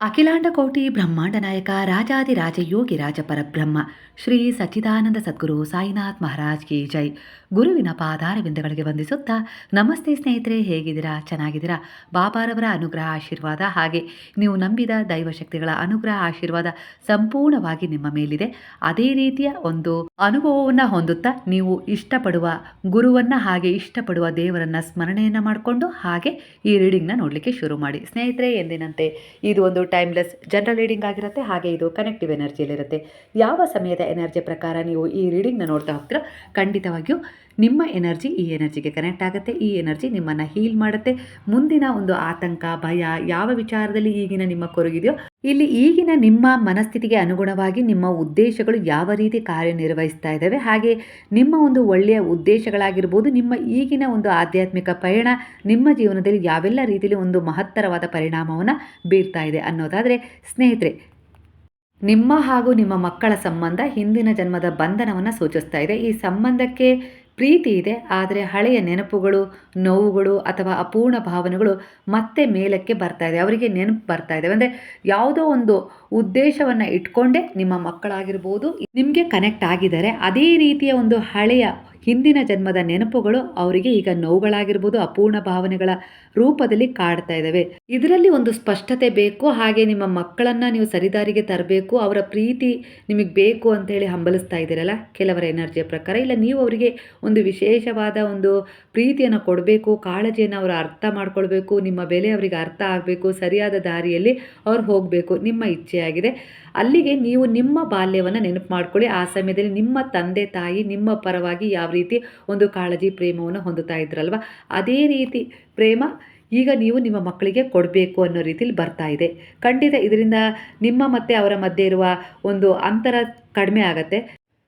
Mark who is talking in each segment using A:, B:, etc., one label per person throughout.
A: ಅಖಿಲಾಂಡ ಕೋಟಿ ಬ್ರಹ್ಮಾಂಡ ನಾಯಕ ರಾಜಾದಿರಾಜ ಯೋಗಿ ರಾಜ ಪರಬ್ರಹ್ಮ ಶ್ರೀ ಸಚ್ಚಿದಾನಂದ ಸದ್ಗುರು ಸಾಯಿನಾಥ್ ಮಹಾರಾಜ್ ಕಿ ಜೈ. ಗುರುವಿನ ಪಾದಾರವಿಂದಗಳಿಗೆ ವಂದಿಸುತ್ತಾ ನಮಸ್ತೆ ಸ್ನೇಹಿತರೆ, ಹೇಗಿದ್ದೀರಾ? ಚೆನ್ನಾಗಿದ್ದೀರಾ? ಬಾಬಾರವರ ಅನುಗ್ರಹ ಆಶೀರ್ವಾದ ಹಾಗೆ ನೀವು ನಂಬಿದ ದೈವಶಕ್ತಿಗಳ ಅನುಗ್ರಹ ಆಶೀರ್ವಾದ ಸಂಪೂರ್ಣವಾಗಿ ನಿಮ್ಮ ಮೇಲಿದೆ. ಅದೇ ರೀತಿಯ ಒಂದು ಅನುಭವವನ್ನು ಹೊಂದುತ್ತಾ ನೀವು ಇಷ್ಟಪಡುವ ಗುರುವನ್ನ ಹಾಗೆ ಇಷ್ಟಪಡುವ ದೇವರನ್ನ ಸ್ಮರಣೆಯನ್ನು ಮಾಡಿಕೊಂಡು ಹಾಗೆ ಈ ರೀಡಿಂಗ್ನ ನೋಡಲಿಕ್ಕೆ ಶುರು ಮಾಡಿ. ಸ್ನೇಹಿತರೆ, ಎಂದಿನಂತೆ ಇದು ಒಂದು ಟೈಮ್ಲೆಸ್ ಜನರಲ್ ರೀಡಿಂಗ್ ಆಗಿರುತ್ತೆ. ಹಾಗೆ ಇದು ಕನೆಕ್ಟಿವ್ ಎನರ್ಜಿಯಲ್ಲಿರುತ್ತೆ. ಯಾವ ಸಮಯದ ಎನರ್ಜಿ ಪ್ರಕಾರ ನೀವು ಈ ರೀಡಿಂಗ್ನ ನೋಡ್ತಾ ಹೋಗ್ತೀರಾ, ಖಂಡಿತವಾಗಿಯೂ ನಿಮ್ಮ ಎನರ್ಜಿ ಈ ಎನರ್ಜಿಗೆ ಕನೆಕ್ಟ್ ಆಗುತ್ತೆ. ಈ ಎನರ್ಜಿ ನಿಮ್ಮನ್ನು ಹೀಲ್ ಮಾಡುತ್ತೆ. ಮುಂದಿನ ಒಂದು ಆತಂಕ, ಭಯ ಯಾವ ವಿಚಾರದಲ್ಲಿ ಈಗಿನ ನಿಮ್ಮ ಕೊರಗಿದೆಯೋ, ಇಲ್ಲಿ ಈಗಿನ ನಿಮ್ಮ ಮನಸ್ಥಿತಿಗೆ ಅನುಗುಣವಾಗಿ ನಿಮ್ಮ ಉದ್ದೇಶಗಳು ಯಾವ ರೀತಿ ಕಾರ್ಯನಿರ್ವಹಿಸ್ತಾ ಇದ್ದಾವೆ, ಹಾಗೆ ನಿಮ್ಮ ಒಂದು ಒಳ್ಳೆಯ ಉದ್ದೇಶಗಳಾಗಿರ್ಬೋದು, ನಿಮ್ಮ ಈಗಿನ ಒಂದು ಆಧ್ಯಾತ್ಮಿಕ ಪಯಣ ನಿಮ್ಮ ಜೀವನದಲ್ಲಿ ಯಾವೆಲ್ಲ ರೀತಿಯಲ್ಲಿ ಒಂದು ಮಹತ್ತರವಾದ ಪರಿಣಾಮವನ್ನು ಬೀರ್ತಾ ಇದೆ ಅನ್ನೋದಾದರೆ, ಸ್ನೇಹಿತರೆ, ನಿಮ್ಮ ಹಾಗೂ ನಿಮ್ಮ ಮಕ್ಕಳ ಸಂಬಂಧ ಹಿಂದಿನ ಜನ್ಮದ ಬಂಧನವನ್ನು ಸೂಚಿಸ್ತಾ ಇದೆ. ಈ ಸಂಬಂಧಕ್ಕೆ ಪ್ರೀತಿ ಇದೆ, ಆದರೆ ಹಳೆಯ ನೆನಪುಗಳು, ನೋವುಗಳು ಅಥವಾ ಅಪೂರ್ಣ ಭಾವನೆಗಳು ಮತ್ತೆ ಮೇಲಕ್ಕೆ ಬರ್ತಾ ಇದೆ. ಅವರಿಗೆ ನೆನಪು ಬರ್ತಾ ಇದೆ. ಅಂದರೆ ಯಾವುದೋ ಒಂದು ಉದ್ದೇಶವನ್ನು ಇಟ್ಕೊಂಡೇ ನಿಮ್ಮ ಮಕ್ಕಳಾಗಿರ್ಬೋದು ನಿಮಗೆ ಕನೆಕ್ಟ್ ಆಗಿದ್ದಾರೆ. ಅದೇ ರೀತಿಯ ಒಂದು ಹಳೆಯ ಹಿಂದಿನ ಜನ್ಮದ ನೆನಪುಗಳು ಅವರಿಗೆ ಈಗ ನೋವುಗಳಾಗಿರ್ಬೋದು, ಅಪೂರ್ಣ ಭಾವನೆಗಳ ರೂಪದಲ್ಲಿ ಕಾಡ್ತಾ ಇದ್ದಾವೆ. ಇದರಲ್ಲಿ ಒಂದು ಸ್ಪಷ್ಟತೆ ಬೇಕು. ಹಾಗೆ ನಿಮ್ಮ ಮಕ್ಕಳನ್ನು ನೀವು ಸರಿದಾರಿಗೆ ತರಬೇಕು. ಅವರ ಪ್ರೀತಿ ನಿಮಗೆ ಬೇಕು ಅಂತೇಳಿ ಹಂಬಲಿಸ್ತಾ ಇದ್ದೀರಲ್ಲ ಕೆಲವರ ಎನರ್ಜಿಯ ಪ್ರಕಾರ. ಇಲ್ಲ, ನೀವು ಅವರಿಗೆ ಒಂದು ವಿಶೇಷವಾದ ಒಂದು ಪ್ರೀತಿಯನ್ನು ಕೊಡಬೇಕು, ಕಾಳಜಿಯನ್ನು ಅವರು ಅರ್ಥ ಮಾಡ್ಕೊಳ್ಬೇಕು, ನಿಮ್ಮ ಬೆಲೆ ಅವರಿಗೆ ಅರ್ಥ ಆಗಬೇಕು, ಸರಿಯಾದ ದಾರಿಯಲ್ಲಿ ಅವ್ರು ಹೋಗಬೇಕು, ನಿಮ್ಮ ಇಚ್ಛೆಯಾಗಿದೆ. ಅಲ್ಲಿಗೆ ನೀವು ನಿಮ್ಮ ಬಾಲ್ಯವನ್ನು ನೆನಪು ಮಾಡ್ಕೊಳ್ಳಿ. ಆ ಸಮಯದಲ್ಲಿ ನಿಮ್ಮ ತಂದೆ ತಾಯಿ ನಿಮ್ಮ ಪರವಾಗಿ ಯಾವ ರೀತಿ ಒಂದು ಕಾಳಜಿ ಪ್ರೇಮವನ್ನು ಹೊಂದುತ್ತಾ ಇದ್ರಲ್ವ, ಅದೇ ರೀತಿ ಪ್ರೇಮ ಈಗ ನೀವು ನಿಮ್ಮ ಮಕ್ಕಳಿಗೆ ಕೊಡಬೇಕು ಅನ್ನೋ ರೀತಿಯಲ್ಲಿ ಬರ್ತಾ ಇದೆ. ಖಂಡಿತ ಇದರಿಂದ ನಿಮ್ಮ ಮತ್ತು ಅವರ ಮಧ್ಯೆ ಇರುವ ಒಂದು ಅಂತರ ಕಡಿಮೆ ಆಗತ್ತೆ.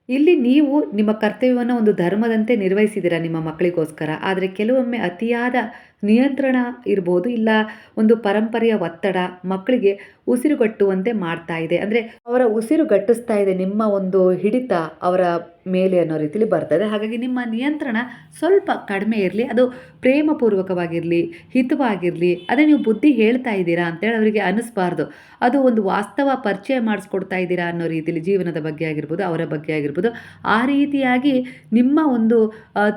A: ಇಲ್ಲಿ ನೀವು ನಿಮ್ಮ ಕರ್ತವ್ಯವನ್ನು ಒಂದು ಧರ್ಮದಂತೆ ನಿರ್ವಹಿಸಿದ್ದೀರಾ ನಿಮ್ಮ ಮಕ್ಕಳಿಗೋಸ್ಕರ. ಆದರೆ ಕೆಲವೊಮ್ಮೆ ಅತಿಯಾದ ನಿಯಂತ್ರಣ ಇರ್ಬೋದು, ಇಲ್ಲ ಒಂದು ಪರಂಪರೆಯ ಒತ್ತಡ ಮಕ್ಕಳಿಗೆ ಉಸಿರುಗಟ್ಟುವಂತೆ ಮಾಡ್ತಾ ಇದೆ. ಅಂದರೆ ಅವರ ಉಸಿರುಗಟ್ಟಿಸ್ತಾ ಇದೆ ನಿಮ್ಮ ಒಂದು ಹಿಡಿತ ಅವರ ಮೇಲೆ ಅನ್ನೋ ರೀತಿಯಲ್ಲಿ ಬರ್ತದೆ. ಹಾಗಾಗಿ ನಿಮ್ಮ ನಿಯಂತ್ರಣ ಸ್ವಲ್ಪ ಕಡಿಮೆ ಇರಲಿ, ಅದು ಪ್ರೇಮಪೂರ್ವಕವಾಗಿರಲಿ, ಹಿತವಾಗಿರಲಿ. ಅದೇ ನೀವು ಬುದ್ಧಿ ಹೇಳ್ತಾ ಇದ್ದೀರಾ ಅಂತೇಳಿ ಅವರಿಗೆ ಅನ್ನಿಸ್ಬಾರ್ದು. ಅದು ಒಂದು ವಾಸ್ತವ ಪರಿಚಯ ಮಾಡಿಸ್ಕೊಡ್ತಾ ಇದ್ದೀರಾ ಅನ್ನೋ ರೀತಿಯಲ್ಲಿ ಜೀವನದ ಬಗ್ಗೆ ಆಗಿರ್ಬೋದು, ಅವರ ಬಗ್ಗೆ ಆಗಿರ್ಬೋದು, ಆ ರೀತಿಯಾಗಿ ನಿಮ್ಮ ಒಂದು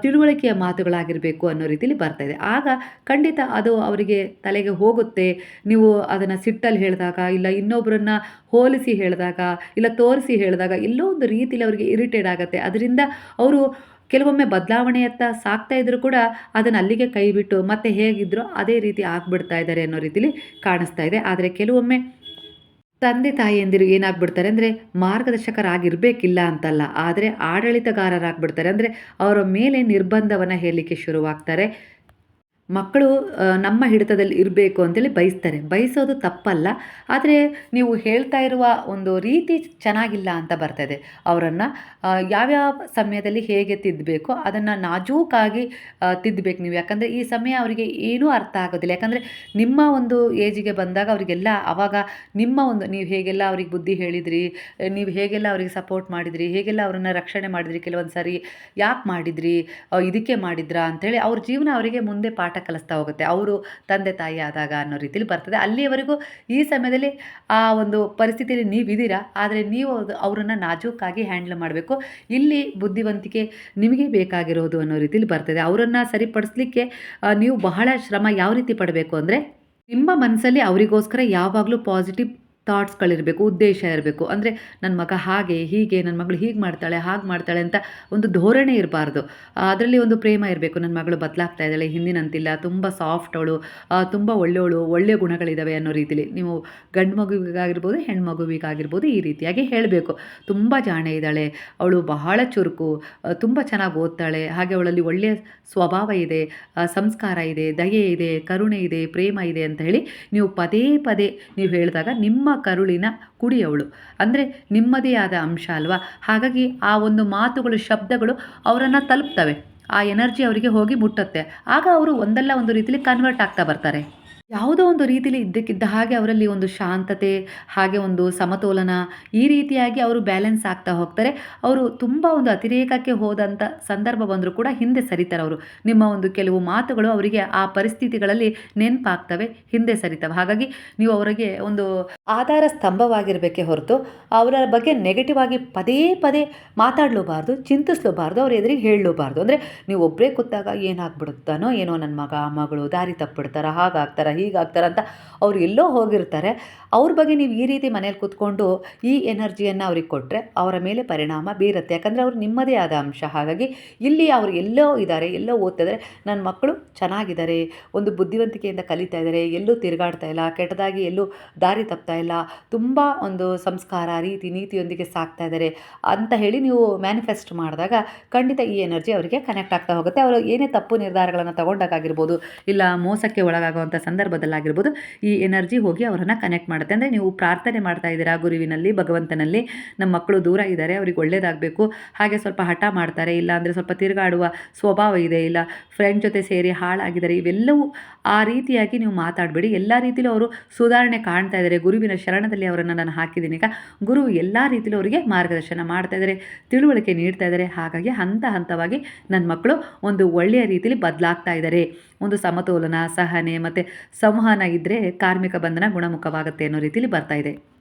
A: ತಿಳುವಳಿಕೆಯ ಮಾತುಗಳಾಗಿರಬೇಕು ಅನ್ನೋ ರೀತಿಯಲ್ಲಿ ಬರ್ತಾ ಇದೆ. ಆಗ ಖಂಡಿತ ಅದು ಅವರಿಗೆ ತಲೆಗೆ ಹೋಗುತ್ತೆ. ನೀವು ಅದನ್ನು ಸಿಟ್ಟಲ್ಲಿ ಹೇಳಿದಾಗ, ಇಲ್ಲ ಇನ್ನೊಬ್ಬರನ್ನ ಹೋಲಿಸಿ ಹೇಳಿದಾಗ, ಇಲ್ಲ ತೋರಿಸಿ ಹೇಳಿದಾಗ ಎಲ್ಲೋ ಒಂದು ರೀತಿಯಲ್ಲಿ ಅವರಿಗೆ ಇರಿಟೇಟ್ ಆಗುತ್ತೆ. ಅದರಿಂದ ಅವರು ಕೆಲವೊಮ್ಮೆ ಬದಲಾವಣೆಯತ್ತ ಸಾಕ್ತಾ ಇದ್ರು ಕೂಡ ಅದನ್ನು ಅಲ್ಲಿಗೆ ಕೈ ಬಿಟ್ಟು ಮತ್ತೆ ಹೇಗಿದ್ರೋ ಅದೇ ರೀತಿ ಆಗ್ಬಿಡ್ತಾ ಇದ್ದಾರೆ ಅನ್ನೋ ರೀತಿಯಲ್ಲಿ ಕಾಣಿಸ್ತಾ ಇದೆ. ಆದರೆ ಕೆಲವೊಮ್ಮೆ ತಂದೆ ತಾಯಿಯಂದಿರು ಏನಾಗ್ಬಿಡ್ತಾರೆ ಅಂದರೆ ಮಾರ್ಗದರ್ಶಕರಾಗಿರಬೇಕಿಲ್ಲ ಅಂತಲ್ಲ, ಆದರೆ ಆಡಳಿತಗಾರರಾಗ್ಬಿಡ್ತಾರೆ. ಅಂದರೆ ಅವರ ಮೇಲೆ ನಿರ್ಬಂಧವನ್ನು ಹೇಳಲಿಕ್ಕೆ ಶುರುವಾಗ್ತಾರೆ. ಮಕ್ಕಳು ನಮ್ಮ ಹಿಡಿತದಲ್ಲಿ ಇರಬೇಕು ಅಂತೇಳಿ ಬಯಸ್ತಾರೆ. ಬಯಸೋದು ತಪ್ಪಲ್ಲ, ಆದರೆ ನೀವು ಹೇಳ್ತಾ ಇರುವ ಒಂದು ರೀತಿ ಚೆನ್ನಾಗಿಲ್ಲ ಅಂತ ಬರ್ತದೆ. ಅವರನ್ನು ಯಾವ್ಯಾವ ಸಮಯದಲ್ಲಿ ಹೇಗೆ ತಿದ್ದಬೇಕೋ ಅದನ್ನು ನಾಜೂಕಾಗಿ ತಿದ್ದಬೇಕು ನೀವು. ಯಾಕಂದರೆ ಈ ಸಮಯ ಅವರಿಗೆ ಏನೂ ಅರ್ಥ ಆಗೋದಿಲ್ಲ. ಯಾಕಂದರೆ ನಿಮ್ಮ ಒಂದು ಏಜಿಗೆ ಬಂದಾಗ ಅವರಿಗೆಲ್ಲ ಆವಾಗ ನಿಮ್ಮ ಒಂದು ನೀವು ಹೇಗೆಲ್ಲ ಅವ್ರಿಗೆ ಬುದ್ಧಿ ಹೇಳಿದ್ರಿ, ನೀವು ಹೇಗೆಲ್ಲ ಅವರಿಗೆ ಸಪೋರ್ಟ್ ಮಾಡಿದ್ರಿ, ಹೇಗೆಲ್ಲ ಅವರನ್ನು ರಕ್ಷಣೆ ಮಾಡಿದ್ರಿ, ಕೆಲವೊಂದು ಸಾರಿ ಯಾಕೆ ಮಾಡಿದ್ರಿ, ಇದಕ್ಕೆ ಮಾಡಿದ್ರಾ ಅಂಥೇಳಿ ಅವ್ರ ಜೀವನ ಅವರಿಗೆ ಮುಂದೆ ಪಾಠ ಕಲಿಸ್ತಾ ಹೋಗುತ್ತೆ, ಅವರು ತಂದೆ ತಾಯಿ ಆದಾಗ ಅನ್ನೋ ರೀತಿಯಲ್ಲಿ ಬರ್ತದೆ. ಅಲ್ಲಿಯವರೆಗೂ ಈ ಸಮಯದಲ್ಲಿ ಆ ಒಂದು ಪರಿಸ್ಥಿತಿಯಲ್ಲಿ ನೀವಿದ್ದೀರಾ, ಆದರೆ ನೀವು ಅವರನ್ನು ನಾಜೂಕಾಗಿ ಹ್ಯಾಂಡಲ್ ಮಾಡಬೇಕು. ಇಲ್ಲಿ ಬುದ್ಧಿವಂತಿಕೆ ನಿಮಗೆ ಬೇಕಾಗಿರೋದು ಅನ್ನೋ ರೀತಿಯಲ್ಲಿ ಬರ್ತದೆ. ಅವರನ್ನು ಸರಿಪಡಿಸ್ಲಿಕ್ಕೆ ನೀವು ಬಹಳ ಶ್ರಮ ಯಾವ ರೀತಿ ಪಡಬೇಕು ಅಂದರೆ, ನಿಮ್ಮ ಮನಸ್ಸಲ್ಲಿ ಅವರಿಗೋಸ್ಕರ ಯಾವಾಗಲೂ ಪಾಸಿಟಿವ್ ಥಾಟ್ಸ್ಗಳಿರಬೇಕು, ಉದ್ದೇಶ ಇರಬೇಕು. ಅಂದರೆ ನನ್ನ ಮಗ ಹಾಗೆ ಹೀಗೆ, ನನ್ನ ಮಗಳು ಹೀಗೆ ಮಾಡ್ತಾಳೆ ಹಾಗೆ ಮಾಡ್ತಾಳೆ ಅಂತ ಒಂದು ಧೋರಣೆ ಇರಬಾರ್ದು. ಅದರಲ್ಲಿ ಒಂದು ಪ್ರೇಮ ಇರಬೇಕು. ನನ್ನ ಮಗಳು ಬದಲಾಗ್ತಾ ಇದ್ದಾಳೆ, ಹಿಂದಿನಂತಿಲ್ಲ, ತುಂಬ ಸಾಫ್ಟ್ ಅವಳು, ತುಂಬ ಒಳ್ಳೆಯವಳು, ಒಳ್ಳೆಯ ಗುಣಗಳಿದ್ದಾವೆ ಅನ್ನೋ ರೀತಿಲಿ ನೀವು ಗಂಡು ಮಗುವಿಗಾಗಿರ್ಬೋದು ಹೆಣ್ಮಗುವಿಗಾಗಿರ್ಬೋದು ಈ ರೀತಿಯಾಗಿ ಹೇಳಬೇಕು. ತುಂಬ ಜಾಣೆ ಇದ್ದಾಳೆ, ಅವಳು ಬಹಳ ಚುರುಕು, ತುಂಬ ಚೆನ್ನಾಗಿ ಓದ್ತಾಳೆ, ಹಾಗೆ ಅವಳಲ್ಲಿ ಒಳ್ಳೆಯ ಸ್ವಭಾವ ಇದೆ, ಸಂಸ್ಕಾರ ಇದೆ, ದಯೆ ಇದೆ, ಕರುಣೆ ಇದೆ, ಪ್ರೇಮ ಇದೆ ಅಂತ ಹೇಳಿ ನೀವು ಪದೇ ಪದೇ ನೀವು ಹೇಳಿದಾಗ ನಿಮ್ಮ ಕರುಳಿನ ಕುಡಿಯವಳು ಅಂದರೆ ನಿಮ್ಮದೇ ಆದ ಅಂಶ ಅಲ್ವಾ. ಹಾಗಾಗಿ ಆ ಒಂದು ಮಾತುಗಳು, ಶಬ್ದಗಳು ಅವರನ್ನು ತಲುಪ್ತವೆ, ಆ ಎನರ್ಜಿ ಅವರಿಗೆ ಹೋಗಿ ಮುಟ್ಟುತ್ತೆ. ಆಗ ಅವರು ಒಂದಲ್ಲ ಒಂದು ರೀತಿಯಲ್ಲಿ ಕನ್ವರ್ಟ್ ಆಗ್ತಾ ಬರ್ತಾರೆ. ಯಾವುದೋ ಒಂದು ರೀತಿಲಿ ಇದ್ದಕ್ಕಿದ್ದ ಹಾಗೆ ಅವರಲ್ಲಿ ಒಂದು ಶಾಂತತೆ, ಹಾಗೆ ಒಂದು ಸಮತೋಲನ, ಈ ರೀತಿಯಾಗಿ ಅವರು ಬ್ಯಾಲೆನ್ಸ್ ಆಗ್ತಾ ಹೋಗ್ತಾರೆ. ಅವರು ತುಂಬ ಒಂದು ಅತಿರೇಕಕ್ಕೆ ಹೋದಂಥ ಸಂದರ್ಭ ಬಂದರೂ ಕೂಡ ಹಿಂದೆ ಸರಿತಾರವರು. ನಿಮ್ಮ ಒಂದು ಕೆಲವು ಮಾತುಗಳು ಅವರಿಗೆ ಆ ಪರಿಸ್ಥಿತಿಗಳಲ್ಲಿ ನೆನಪಾಗ್ತವೆ, ಹಿಂದೆ ಸರಿತವೆ. ಹಾಗಾಗಿ ನೀವು ಅವರಿಗೆ ಒಂದು ಆಧಾರ ಸ್ತಂಭವಾಗಿರಬೇಕೇ ಹೊರತು, ಅವರ ಬಗ್ಗೆ ನೆಗೆಟಿವ್ ಆಗಿ ಪದೇ ಪದೇ ಮಾತಾಡಲೂಬಾರ್ದು, ಚಿಂತಿಸಲೂಬಾರ್ದು, ಅವ್ರ ಎದುರಿಗೆ ಹೇಳಲೂಬಾರ್ದು. ಅಂದರೆ ನೀವು ಒಬ್ಬರೇ ಕೂತಾಗ ಏನಾಗ್ಬಿಡುತ್ತಾನೋ ಏನೋ, ನನ್ನ ಮಗ ಮಗಳು ದಾರಿ ತಪ್ಪಿಬಿಡ್ತಾರ, ಹಾಗಾಗ್ತಾರ ಹೀಗಾಗ್ತಾರ ಅಂತ ಅವ್ರು ಎಲ್ಲೋ ಹೋಗಿರ್ತಾರೆ. ಅವ್ರ ಬಗ್ಗೆ ನೀವು ಈ ರೀತಿ ಮನೇಲಿ ಕೂತ್ಕೊಂಡು ಈ ಎನರ್ಜಿಯನ್ನು ಅವ್ರಿಗೆ ಕೊಟ್ಟರೆ ಅವರ ಮೇಲೆ ಪರಿಣಾಮ ಬೀರುತ್ತೆ. ಯಾಕಂದರೆ ಅವ್ರು ನಿಮ್ಮದೇ ಆದ ಅಂಶ. ಹಾಗಾಗಿ ಇಲ್ಲಿ ಅವರು ಎಲ್ಲೋ ಇದ್ದಾರೆ, ಎಲ್ಲೋ ಓದ್ತಿದ್ದಾರೆ, ನನ್ನ ಮಕ್ಕಳು ಚೆನ್ನಾಗಿದ್ದಾರೆ, ಒಂದು ಬುದ್ಧಿವಂತಿಕೆಯಿಂದ ಕಲಿತಾ ಇದ್ದಾರೆ, ಎಲ್ಲೂ ತಿರುಗಾಡ್ತಾ ಇಲ್ಲ, ಕೆಟ್ಟದಾಗಿ ಎಲ್ಲೂ ದಾರಿ ತಪ್ತಾ ಇಲ್ಲ, ತುಂಬ ಒಂದು ಸಂಸ್ಕಾರ ರೀತಿ ನೀತಿಯೊಂದಿಗೆ ಸಾಕ್ತಾ ಇದ್ದಾರೆ ಅಂತ ಹೇಳಿ ನೀವು ಮ್ಯಾನಿಫೆಸ್ಟ್ ಮಾಡಿದಾಗ ಖಂಡಿತ ಈ ಎನರ್ಜಿ ಅವರಿಗೆ ಕನೆಕ್ಟ್ ಆಗ್ತಾ ಹೋಗುತ್ತೆ. ಅವರು ಏನೇ ತಪ್ಪು ನಿರ್ಧಾರಗಳನ್ನು ತಗೊಂಡಾಗಿರ್ಬೋದು, ಇಲ್ಲ ಮೋಸಕ್ಕೆ ಒಳಗಾಗುವಂಥ ಸಂದರ್ಭದಲ್ಲಾಗಿರ್ಬೋದು, ಈ ಎನರ್ಜಿ ಹೋಗಿ ಅವರನ್ನು ಕನೆಕ್ಟ್ ಮಾಡುತ್ತೆ. ಅಂದರೆ ನೀವು ಪ್ರಾರ್ಥನೆ ಮಾಡ್ತಾ ಇದ್ದೀರಾ ಗುರುವಿನಲ್ಲಿ, ಭಗವಂತನಲ್ಲಿ, ನಮ್ಮ ಮಕ್ಕಳು ದೂರ ಇದ್ದಾರೆ, ಅವ್ರಿಗೆ ಒಳ್ಳೆಯದಾಗಬೇಕು, ಹಾಗೆ ಸ್ವಲ್ಪ ಹಠ ಮಾಡ್ತಾರೆ, ಇಲ್ಲ ಅಂದರೆ ಸ್ವಲ್ಪ ತಿರುಗಾಡುವ ಸ್ವಭಾವ ಇದೆ, ಇಲ್ಲ ಫ್ರೆಂಡ್ ಜೊತೆ ಸೇರಿ ಹಾಳಾಗಿದ್ದಾರೆ, ಇವೆಲ್ಲವೂ ಆ ರೀತಿಯಾಗಿ ನೀವು ಮಾತಾಡಬೇಡಿ. ಎಲ್ಲ ರೀತಿಯಲ್ಲೂ ಅವರು ಸುಧಾರಣೆ ಕಾಣ್ತಾ ಇದ್ದಾರೆ. ಗುರುವಿನ ಶರಣದಲ್ಲಿ ಅವರನ್ನು ನಾನು ಹಾಕಿದ್ದೀನಿ. ಈಗ ಗುರು ಎಲ್ಲ ರೀತಿಯಲ್ಲೂ ಅವರಿಗೆ ಮಾರ್ಗದರ್ಶನ ಮಾಡ್ತಾ ಇದ್ದಾರೆ, ತಿಳುವಳಿಕೆ ನೀಡ್ತಾ ಇದ್ದಾರೆ. ಹಾಗಾಗಿ ಹಂತ ಹಂತವಾಗಿ ನನ್ನ ಮಕ್ಕಳು ಒಂದು ಒಳ್ಳೆಯ ರೀತಿಯಲ್ಲಿ ಬದಲಾಗ್ತಾ ಇದ್ದಾರೆ. ಒಂದು ಸಮತೋಲನ, ಸಹನೆ ಮತ್ತು ಸಂವಹನ ಇದ್ದರೆ ಕಾರ್ಮಿಕ ಬಂಧನ ಗುಣಮುಖವಾಗುತ್ತೆ ಅನ್ನೋ ರೀತಿಯಲ್ಲಿ ಬರ್ತಾ ಇದೆ.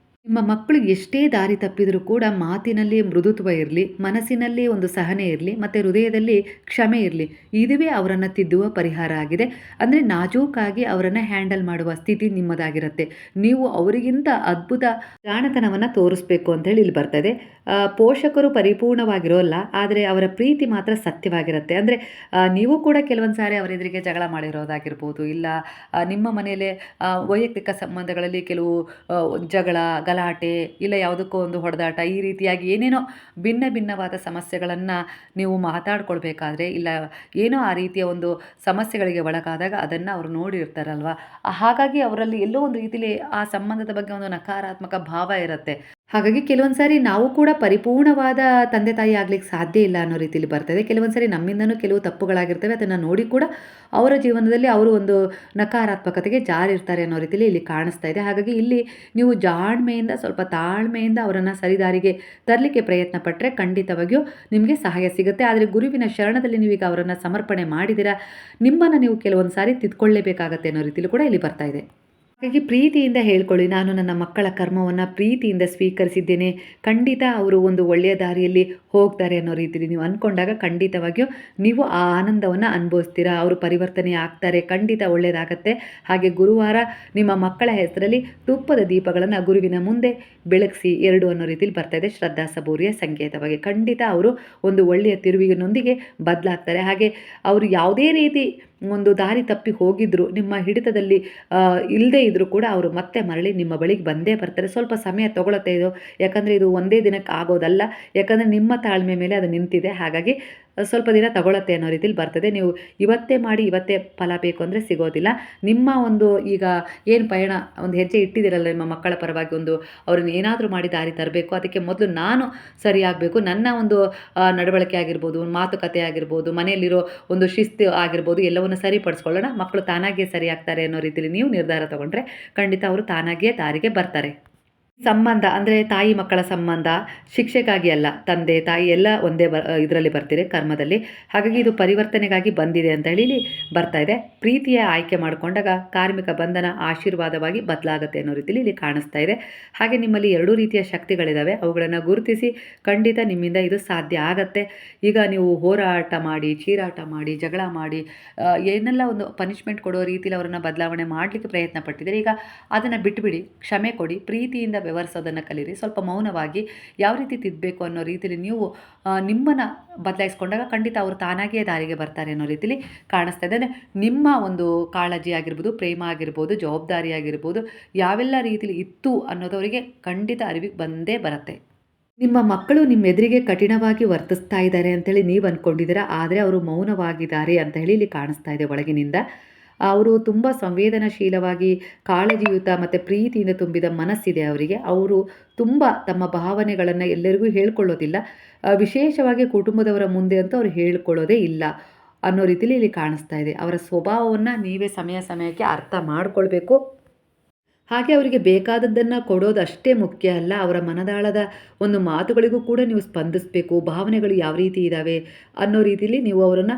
A: ನಿಮ್ಮ ಮಕ್ಕಳು ಎಷ್ಟೇ ದಾರಿ ತಪ್ಪಿದರೂ ಕೂಡ ಮಾತಿನಲ್ಲಿ ಮೃದುತ್ವ ಇರಲಿ, ಮನಸ್ಸಿನಲ್ಲಿ ಒಂದು ಸಹನೆ ಇರಲಿ ಮತ್ತು ಹೃದಯದಲ್ಲಿ ಕ್ಷಮೆ ಇರಲಿ. ಇದುವೇ ಅವರನ್ನು ತಿದ್ದುವ ಪರಿಹಾರ ಆಗಿದೆ. ಅಂದರೆ ನಾಜೂಕಾಗಿ ಅವರನ್ನು ಹ್ಯಾಂಡಲ್ ಮಾಡುವ ಸ್ಥಿತಿ ನಿಮ್ಮದಾಗಿರುತ್ತೆ. ನೀವು ಅವರಿಗಿಂತ ಅದ್ಭುತ ಜಾಣತನವನ್ನು ತೋರಿಸ್ಬೇಕು ಅಂತೇಳಿ ಇಲ್ಲಿ ಬರ್ತದೆ. ಪೋಷಕರು ಪರಿಪೂರ್ಣವಾಗಿರೋಲ್ಲ, ಆದರೆ ಅವರ ಪ್ರೀತಿ ಮಾತ್ರ ಸತ್ಯವಾಗಿರುತ್ತೆ. ಅಂದರೆ ನೀವು ಕೂಡ ಕೆಲವೊಂದು ಸಾರಿ ಅವರ ಎದುರಿಗೆ ಜಗಳ ಮಾಡಿರೋದಾಗಿರ್ಬೋದು, ಇಲ್ಲ ನಿಮ್ಮ ಮನೆಯಲ್ಲೇ ವೈಯಕ್ತಿಕ ಸಂಬಂಧಗಳಲ್ಲಿ ಕೆಲವು ಜಗಳ, ಗಲಾಟೆ, ಇಲ್ಲ ಯಾವುದಕ್ಕೋ ಒಂದು ಹೊಡೆದಾಟ, ಈ ರೀತಿಯಾಗಿ ಏನೇನೋ ಭಿನ್ನ ಭಿನ್ನವಾದ ಸಮಸ್ಯೆಗಳನ್ನು ನೀವು ಮಾತಾಡ್ಕೊಳ್ಬೇಕಾದ್ರೆ, ಇಲ್ಲ ಏನೋ ಆ ರೀತಿಯ ಒಂದು ಸಮಸ್ಯೆಗಳಿಗೆ ಒಳಗಾದಾಗ ಅದನ್ನು ಅವರು ನೋಡಿರ್ತಾರಲ್ವ. ಹಾಗಾಗಿ ಅವರಲ್ಲಿ ಎಲ್ಲೋ ಒಂದು ರೀತಿಯಲ್ಲಿ ಆ ಸಂಬಂಧದ ಬಗ್ಗೆ ಒಂದು ನಕಾರಾತ್ಮಕ ಭಾವ ಇರುತ್ತೆ. ಹಾಗಾಗಿ ಕೆಲವೊಂದು ಸಾರಿ ನಾವು ಕೂಡ ಪರಿಪೂರ್ಣವಾದ ತಂದೆ ತಾಯಿ ಆಗ್ಲಿಕ್ಕೆ ಸಾಧ್ಯ ಇಲ್ಲ ಅನ್ನೋ ರೀತಿಯಲ್ಲಿ ಬರ್ತದೆ. ಕೆಲವೊಂದು ಸಾರಿ ನಮ್ಮಿಂದನೂ ಕೆಲವು ತಪ್ಪುಗಳಾಗಿರ್ತವೆ. ಅದನ್ನು ನೋಡಿ ಕೂಡ ಅವರ ಜೀವನದಲ್ಲಿ ಅವರು ಒಂದು ನಕಾರಾತ್ಮಕತೆಗೆ ಜಾರಿರ್ತಾರೆ ಅನ್ನೋ ರೀತಿಯಲ್ಲಿ ಇಲ್ಲಿ ಕಾಣಿಸ್ತಾ ಇದೆ. ಹಾಗಾಗಿ ಇಲ್ಲಿ ನೀವು ಜಾಣ್ಮೆಯಿಂದ, ಸ್ವಲ್ಪ ತಾಳ್ಮೆಯಿಂದ ಅವರನ್ನು ಸರಿದಾರಿಗೆ ತರಲಿಕ್ಕೆ ಪ್ರಯತ್ನ ಪಟ್ಟರೆ ಖಂಡಿತವಾಗಿಯೂ ನಿಮಗೆ ಸಹಾಯ ಸಿಗುತ್ತೆ. ಆದರೆ ಗುರುವಿನ ಶರಣದಲ್ಲಿ ನೀವೀಗ ಅವರನ್ನು ಸಮರ್ಪಣೆ ಮಾಡಿದಿರಾ, ನಿಮ್ಮನ್ನು ನೀವು ಕೆಲವೊಂದು ಸಾರಿ ತಿದ್ಕೊಳ್ಳೇಬೇಕಾಗತ್ತೆ ಅನ್ನೋ ರೀತಿಯಲ್ಲಿ ಕೂಡ ಇಲ್ಲಿ ಬರ್ತಾ ಇದೆ. ಹಾಗಾಗಿ ಪ್ರೀತಿಯಿಂದ ಹೇಳ್ಕೊಳ್ಳಿ, ನಾನು ನನ್ನ ಮಕ್ಕಳ ಕರ್ಮವನ್ನು ಪ್ರೀತಿಯಿಂದ ಸ್ವೀಕರಿಸಿದ್ದೇನೆ, ಖಂಡಿತ ಅವರು ಒಂದು ಒಳ್ಳೆಯ ದಾರಿಯಲ್ಲಿ ಹೋಗ್ತಾರೆ ಅನ್ನೋ ರೀತಿಯಲ್ಲಿ ನೀವು ಅಂದ್ಕೊಂಡಾಗ ಖಂಡಿತವಾಗಿಯೂ ನೀವು ಆ ಆನಂದವನ್ನು ಅನುಭವಿಸ್ತೀರಾ. ಅವರು ಪರಿವರ್ತನೆ ಆಗ್ತಾರೆ, ಖಂಡಿತ ಒಳ್ಳೆಯದಾಗತ್ತೆ. ಹಾಗೆ ಗುರುವಾರ ನಿಮ್ಮ ಮಕ್ಕಳ ಹೆಸರಲ್ಲಿ ತುಪ್ಪದ ದೀಪಗಳನ್ನು ಗುರುವಿನ ಮುಂದೆ ಬೆಳಗಿಸಿ 2 ಅನ್ನೋ ರೀತಿಯಲ್ಲಿ ಬರ್ತಾ ಇದೆ. ಶ್ರದ್ಧಾ ಸಬೂರಿಯ ಸಂಕೇತವಾಗಿ ಖಂಡಿತ ಅವರು ಒಂದು ಒಳ್ಳೆಯ ತಿರುವಿನೊಂದಿಗೆ ಬದಲಾಗ್ತಾರೆ. ಹಾಗೆ ಅವರು ಯಾವುದೇ ರೀತಿ ಒಂದು ದಾರಿ ತಪ್ಪಿ ಹೋಗಿದ್ರು, ನಿಮ್ಮ ಹಿಡಿತದಲ್ಲಿ ಇಲ್ಲದೇ ಇದ್ದರೂ ಕೂಡ ಅವರು ಮತ್ತೆ ಮರಳಿ ನಿಮ್ಮ ಬಳಿಗೆ ಬಂದೇ ಬರ್ತಾರೆ. ಸ್ವಲ್ಪ ಸಮಯ ತಗೊಳುತ್ತೆ ಇದು, ಯಾಕಂದರೆ ಇದು ಒಂದೇ ದಿನಕ್ಕೆ ಆಗೋದಲ್ಲ. ಯಾಕಂದರೆ ನಿಮ್ಮ ತಾಳ್ಮೆ ಮೇಲೆ ಅದು ನಿಂತಿದೆ. ಹಾಗಾಗಿ ಸ್ವಲ್ಪ ದಿನ ತಗೊಳುತ್ತೆ ಅನ್ನೋ ರೀತಿಲಿ ಬರ್ತದೆ. ನೀವು ಇವತ್ತೇ ಮಾಡಿ ಇವತ್ತೇ ಫಲ ಬೇಕು ಅಂದರೆ ಸಿಗೋದಿಲ್ಲ. ನಿಮ್ಮ ಒಂದು ಈಗ ಏನು ಪಯಣ ಒಂದು ಹೆಜ್ಜೆ ಇಟ್ಟಿದ್ದೀರಲ್ಲ ನಿಮ್ಮ ಮಕ್ಕಳ ಪರವಾಗಿ, ಒಂದು ಅವ್ರನ್ನ ಏನಾದರೂ ಮಾಡಿ ದಾರಿ ತರಬೇಕು, ಅದಕ್ಕೆ ಮೊದಲು ನಾನು ಸರಿಯಾಗಬೇಕು, ನನ್ನ ಒಂದು ನಡವಳಿಕೆ ಆಗಿರ್ಬೋದು, ಮಾತುಕತೆ ಆಗಿರ್ಬೋದು, ಮನೆಯಲ್ಲಿರೋ ಒಂದು ಶಿಸ್ತು ಆಗಿರ್ಬೋದು, ಎಲ್ಲವನ್ನು ಸರಿಪಡಿಸ್ಕೊಳ್ಳೋಣ, ಮಕ್ಕಳು ತಾನಾಗಿಯೇ ಸರಿಯಾಗ್ತಾರೆ ಅನ್ನೋ ರೀತಿಯಲ್ಲಿ ನೀವು ನಿರ್ಧಾರ ತಗೊಂಡ್ರೆ ಖಂಡಿತ ಅವರು ತಾನಾಗಿಯೇ ದಾರಿಗೆ ಬರ್ತಾರೆ. ಸಂಬಂಧ ಅಂದರೆ ತಾಯಿ ಮಕ್ಕಳ ಸಂಬಂಧ ಶಿಕ್ಷೆಗಾಗಿ ಅಲ್ಲ, ತಂದೆ ತಾಯಿ ಎಲ್ಲ ಒಂದೇ ಇದರಲ್ಲಿ ಬರ್ತೀರಿ ಕರ್ಮದಲ್ಲಿ. ಹಾಗಾಗಿ ಇದು ಪರಿವರ್ತನೆಗಾಗಿ ಬಂದಿದೆ ಅಂತ ಹೇಳಿ ಇಲ್ಲಿ ಬರ್ತಾ ಇದೆ. ಪ್ರೀತಿಯ ಆಯ್ಕೆ ಮಾಡಿಕೊಂಡಾಗ ಕಾರ್ಮಿಕ ಬಂಧನ ಆಶೀರ್ವಾದವಾಗಿ ಬದಲಾಗುತ್ತೆ ಅನ್ನೋ ರೀತಿಯಲ್ಲಿ ಇಲ್ಲಿ ಕಾಣಿಸ್ತಾ ಇದೆ. ಹಾಗೆ ನಿಮ್ಮಲ್ಲಿ 2 ರೀತಿಯ ಶಕ್ತಿಗಳಿದ್ದಾವೆ, ಅವುಗಳನ್ನು ಗುರುತಿಸಿ ಖಂಡಿತ ನಿಮ್ಮಿಂದ ಇದು ಸಾಧ್ಯ ಆಗತ್ತೆ. ಈಗ ನೀವು ಹೋರಾಟ ಮಾಡಿ, ಚೀರಾಟ ಮಾಡಿ, ಜಗಳ ಮಾಡಿ, ಏನೆಲ್ಲ ಒಂದು ಪನಿಷ್ಮೆಂಟ್ ಕೊಡೋ ರೀತಿಯಲ್ಲಿ ಅವರನ್ನು ಬದಲಾವಣೆ ಮಾಡಲಿಕ್ಕೆ ಪ್ರಯತ್ನ ಪಟ್ಟಿದ್ದೀರಿ. ಈಗ ಅದನ್ನು ಬಿಟ್ಟುಬಿಡಿ, ಕ್ಷಮೆ ಕೊಡಿ, ಪ್ರೀತಿಯಿಂದ ವ್ಯವಹರಿಸೋದನ್ನು ಕಲೀರಿ. ಸ್ವಲ್ಪ ಮೌನವಾಗಿ ಯಾವ ರೀತಿ ತಿದ್ದಬೇಕು ಅನ್ನೋ ರೀತಿಯಲ್ಲಿ ನೀವು ನಿಮ್ಮನ್ನು ಬದಲಾಯಿಸ್ಕೊಂಡಾಗ ಖಂಡಿತ ಅವರು ತಾನಾಗಿಯೇ ದಾರಿಗೆ ಬರ್ತಾರೆ ಅನ್ನೋ ರೀತಿಯಲ್ಲಿ ಕಾಣಿಸ್ತಾ ಇದೆ. ಅಂದರೆ ನಿಮ್ಮ ಒಂದು ಕಾಳಜಿ ಆಗಿರ್ಬೋದು, ಪ್ರೇಮ ಆಗಿರ್ಬೋದು, ಜವಾಬ್ದಾರಿ ಆಗಿರ್ಬೋದು, ಯಾವೆಲ್ಲ ರೀತಿಯಲ್ಲಿ ಇತ್ತು ಅನ್ನೋದು ಅವರಿಗೆ ಖಂಡಿತ ಅರಿವಿಗೆ ಬಂದೇ ಬರುತ್ತೆ. ನಿಮ್ಮ ಮಕ್ಕಳು ನಿಮ್ಮ ಎದುರಿಗೆ ಕಠಿಣವಾಗಿ ವರ್ತಿಸ್ತಾ ಇದ್ದಾರೆ ಅಂತೇಳಿ ನೀವು ಅಂದ್ಕೊಂಡಿದ್ದೀರಾ, ಆದರೆ ಅವರು ಮೌನವಾಗಿದ್ದಾರೆ ಅಂತ ಹೇಳಿ ಇಲ್ಲಿ ಕಾಣಿಸ್ತಾ ಇದೆ ಒಳಗಿನಿಂದ. ಅವರು ತುಂಬ ಸಂವೇದನಾಶೀಲವಾಗಿ, ಕಾಳಜಿಯುತ ಮತ್ತು ಪ್ರೀತಿಯಿಂದ ತುಂಬಿದ ಮನಸ್ಸಿದೆ ಅವರಿಗೆ. ಅವರು ತುಂಬ ತಮ್ಮ ಭಾವನೆಗಳನ್ನು ಎಲ್ಲರಿಗೂ ಹೇಳ್ಕೊಳ್ಳೋದಿಲ್ಲ, ವಿಶೇಷವಾಗಿ ಕುಟುಂಬದವರ ಮುಂದೆ ಅಂತೂ ಅವ್ರು ಹೇಳ್ಕೊಳ್ಳೋದೇ ಇಲ್ಲ. ಅನ್ನೋ ರೀತಿಲಿ ಇಲ್ಲಿ ಕಾಣಿಸ್ತಾ ಇದೆ. ಅವರ ಸ್ವಭಾವವನ್ನು ನೀವೇ ಸಮಯ ಸಮಯಕ್ಕೆ ಅರ್ಥ ಮಾಡ್ಕೊಳ್ಬೇಕು. ಹಾಗೆ ಅವರಿಗೆ ಬೇಕಾದದ್ದನ್ನು ಕೊಡೋದು ಅಷ್ಟೇ ಮುಖ್ಯ ಅಲ್ಲ, ಅವರ ಮನದಾಳದ ಒಂದು ಮಾತುಗಳಿಗೂ ಕೂಡ ನೀವು ಸ್ಪಂದಿಸಬೇಕು. ಭಾವನೆಗಳು ಯಾವ ರೀತಿ ಇದ್ದಾವೆ ಅನ್ನೋ ರೀತಿಲಿ ನೀವು ಅವರನ್ನು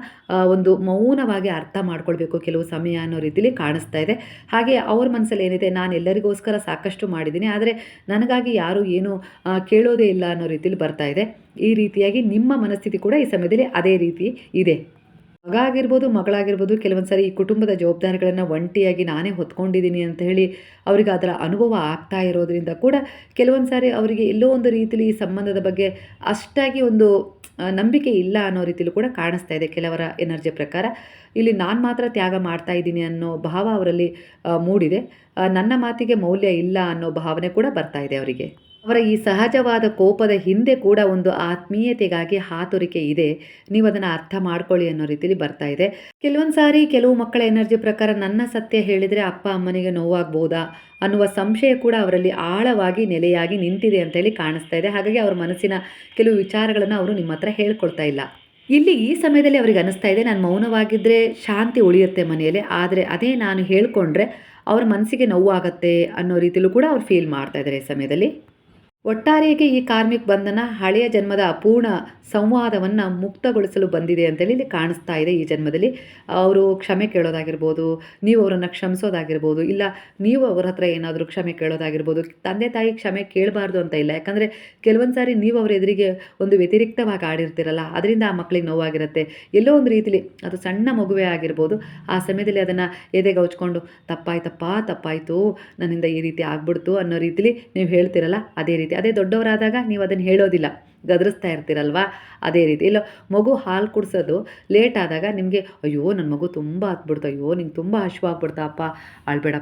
A: ಒಂದು ಮೌನವಾಗಿ ಅರ್ಥ ಮಾಡ್ಕೊಳ್ಬೇಕು ಕೆಲವು ಸಮಯ ಅನ್ನೋ ರೀತಿಲಿ ಕಾಣಿಸ್ತಾ ಇದೆ. ಹಾಗೆ ಅವ್ರ ಮನಸ್ಸಲ್ಲಿ ಏನಿದೆ, ನಾನು ಎಲ್ಲರಿಗೋಸ್ಕರ ಸಾಕಷ್ಟು ಮಾಡಿದ್ದೀನಿ, ಆದರೆ ನನಗಾಗಿ ಯಾರೂ ಏನೂ ಕೇಳೋದೇ ಇಲ್ಲ ಅನ್ನೋ ರೀತಿಲಿ ಬರ್ತಾ ಇದೆ. ಈ ರೀತಿಯಾಗಿ ನಿಮ್ಮ ಮನಸ್ಥಿತಿ ಕೂಡ ಈ ಸಮಯದಲ್ಲಿ ಅದೇ ರೀತಿ ಇದೆ. ಮಗ ಆಗಿರ್ಬೋದು, ಮಗಳಾಗಿರ್ಬೋದು, ಕೆಲವೊಂದು ಸಾರಿ ಈ ಕುಟುಂಬದ ಜವಾಬ್ದಾರಿಗಳನ್ನು ಒಂಟಿಯಾಗಿ ನಾನೇ ಹೊತ್ಕೊಂಡಿದ್ದೀನಿ ಅಂತ ಹೇಳಿ ಅವರಿಗೆ ಅದರ ಅನುಭವ ಆಗ್ತಾ ಇರೋದ್ರಿಂದ ಕೂಡ ಕೆಲವೊಂದು ಸಾರಿ ಅವರಿಗೆ ಎಲ್ಲೋ ಒಂದು ರೀತಿಲಿ ಈ ಸಂಬಂಧದ ಬಗ್ಗೆ ಅಷ್ಟಾಗಿ ಒಂದು ನಂಬಿಕೆ ಇಲ್ಲ ಅನ್ನೋ ರೀತಿಲೂ ಕೂಡ ಕಾಣಿಸ್ತಾ ಇದೆ ಕೆಲವರ ಎನರ್ಜಿ ಪ್ರಕಾರ. ಇಲ್ಲಿ ನಾನು ಮಾತ್ರ ತ್ಯಾಗ ಮಾಡ್ತಾ ಇದ್ದೀನಿ ಅನ್ನೋ ಭಾವ ಅವರಲ್ಲಿ ಮೂಡಿದೆ. ನನ್ನ ಮಾತಿಗೆ ಮೌಲ್ಯ ಇಲ್ಲ ಅನ್ನೋ ಭಾವನೆ ಕೂಡ ಬರ್ತಾ ಇದೆ ಅವರಿಗೆ. ಅವರ ಈ ಸಹಜವಾದ ಕೋಪದ ಹಿಂದೆ ಕೂಡ ಒಂದು ಆತ್ಮೀಯತೆಗಾಗಿ ಹಾತೊರಿಕೆ ಇದೆ. ನೀವು ಅದನ್ನು ಅರ್ಥ ಮಾಡ್ಕೊಳ್ಳಿ ಅನ್ನೋ ರೀತಿಲಿ ಬರ್ತಾ ಇದೆ. ಕೆಲವೊಂದು ಸಾರಿ ಕೆಲವು ಮಕ್ಕಳ ಎನರ್ಜಿ ಪ್ರಕಾರ ನನ್ನ ಸತ್ಯ ಹೇಳಿದರೆ ಅಪ್ಪ ಅಮ್ಮನಿಗೆ ನೋವಾಗ್ಬೋದಾ ಅನ್ನುವ ಸಂಶಯ ಕೂಡ ಅವರಲ್ಲಿ ಆಳವಾಗಿ ನೆಲೆಯಾಗಿ ನಿಂತಿದೆ ಅಂತೇಳಿ ಕಾಣಿಸ್ತಾ ಇದೆ. ಹಾಗಾಗಿ ಅವ್ರ ಮನಸ್ಸಿನ ಕೆಲವು ವಿಚಾರಗಳನ್ನು ಅವರು ನಿಮ್ಮ ಹತ್ರ ಹೇಳ್ಕೊಳ್ತಾ ಇಲ್ಲ. ಇಲ್ಲಿ ಈ ಸಮಯದಲ್ಲಿ ಅವ್ರಿಗೆ ಅನ್ನಿಸ್ತಾ ಇದೆ, ನಾನು ಮೌನವಾಗಿದ್ದರೆ ಶಾಂತಿ ಉಳಿಯುತ್ತೆ ಮನೆಯಲ್ಲಿ, ಆದರೆ ಅದೇ ನಾನು ಹೇಳ್ಕೊಂಡ್ರೆ ಅವ್ರ ಮನಸ್ಸಿಗೆ ನೋವಾಗತ್ತೆ ಅನ್ನೋ ರೀತಿಲೂ ಕೂಡ ಅವ್ರು ಫೀಲ್ ಮಾಡ್ತಾ ಇದ್ದಾರೆ ಈ ಸಮಯದಲ್ಲಿ. ಒಟ್ಟಾರೆಯಾಗಿ ಈ ಕಾರ್ಮಿಕ ಬಂಧನ ಹಳೆಯ ಜನ್ಮದ ಅಪೂರ್ಣ ಸಂವಾದವನ್ನು ಮುಕ್ತಗೊಳಿಸಲು ಬಂದಿದೆ ಅಂತೇಳಿ ಇಲ್ಲಿ ಕಾಣಿಸ್ತಾ ಇದೆ. ಈ ಜನ್ಮದಲ್ಲಿ ಅವರು ಕ್ಷಮೆ ಕೇಳೋದಾಗಿರ್ಬೋದು, ನೀವು ಅವರನ್ನು ಕ್ಷಮಿಸೋದಾಗಿರ್ಬೋದು, ಇಲ್ಲ ನೀವು ಅವರ ಹತ್ರ ಏನಾದರೂ ಕ್ಷಮೆ ಕೇಳೋದಾಗಿರ್ಬೋದು. ತಂದೆ ತಾಯಿ ಕ್ಷಮೆ ಕೇಳಬಾರ್ದು ಅಂತ ಇಲ್ಲ, ಯಾಕಂದರೆ ಕೆಲವೊಂದು ಸಾರಿ ನೀವು ಅವರ ಎದುರಿಗೆ ಒಂದು ವ್ಯತಿರಿಕ್ತವಾಗಿ ಆಡಿರ್ತೀರಲ್ಲ, ಅದರಿಂದ ಆ ಮಕ್ಕಳಿಗೆ ನೋವಾಗಿರುತ್ತೆ. ಎಲ್ಲೋ ಒಂದು ರೀತಿಲಿ ಅದು ಸಣ್ಣ ಮಗುವೇ ಆಗಿರ್ಬೋದು, ಆ ಸಮಯದಲ್ಲಿ ಅದನ್ನು ಎದೆಗೆ ಹಚ್ಕೊಂಡು ತಪ್ಪಾಯಿತು ನನ್ನಿಂದ ಈ ರೀತಿ ಆಗ್ಬಿಡ್ತು ಅನ್ನೋ ರೀತಿಲಿ ನೀವು ಹೇಳ್ತಿರಲ್ಲ, ಅದೇ ರೀತಿ. ಅದೇ ದೊಡ್ಡವರಾದಾಗ ನೀವು ಅದನ್ನು ಹೇಳೋದಿಲ್ಲ, ಗದರಿಸ್ತಾ ಇರ್ತೀರಲ್ವಾ, ಅದೇ ರೀತಿ. ಇಲ್ಲ ಮಗು ಹಾಲು ಕುಡಿಸೋದು ಲೇಟ್ ಆದಾಗ ನಿಮಗೆ ಅಯ್ಯೋ ನನ್ನ ಮಗು ತುಂಬ ಹತ್ಬಿಡ್ತು, ಅಯ್ಯೋ ನಿಂಗೆ ತುಂಬ ಹಶ್ವಾಗ್ಬಿಡ್ತಾ ಅಪ್ಪ, ಅಳ್ಬೇಡ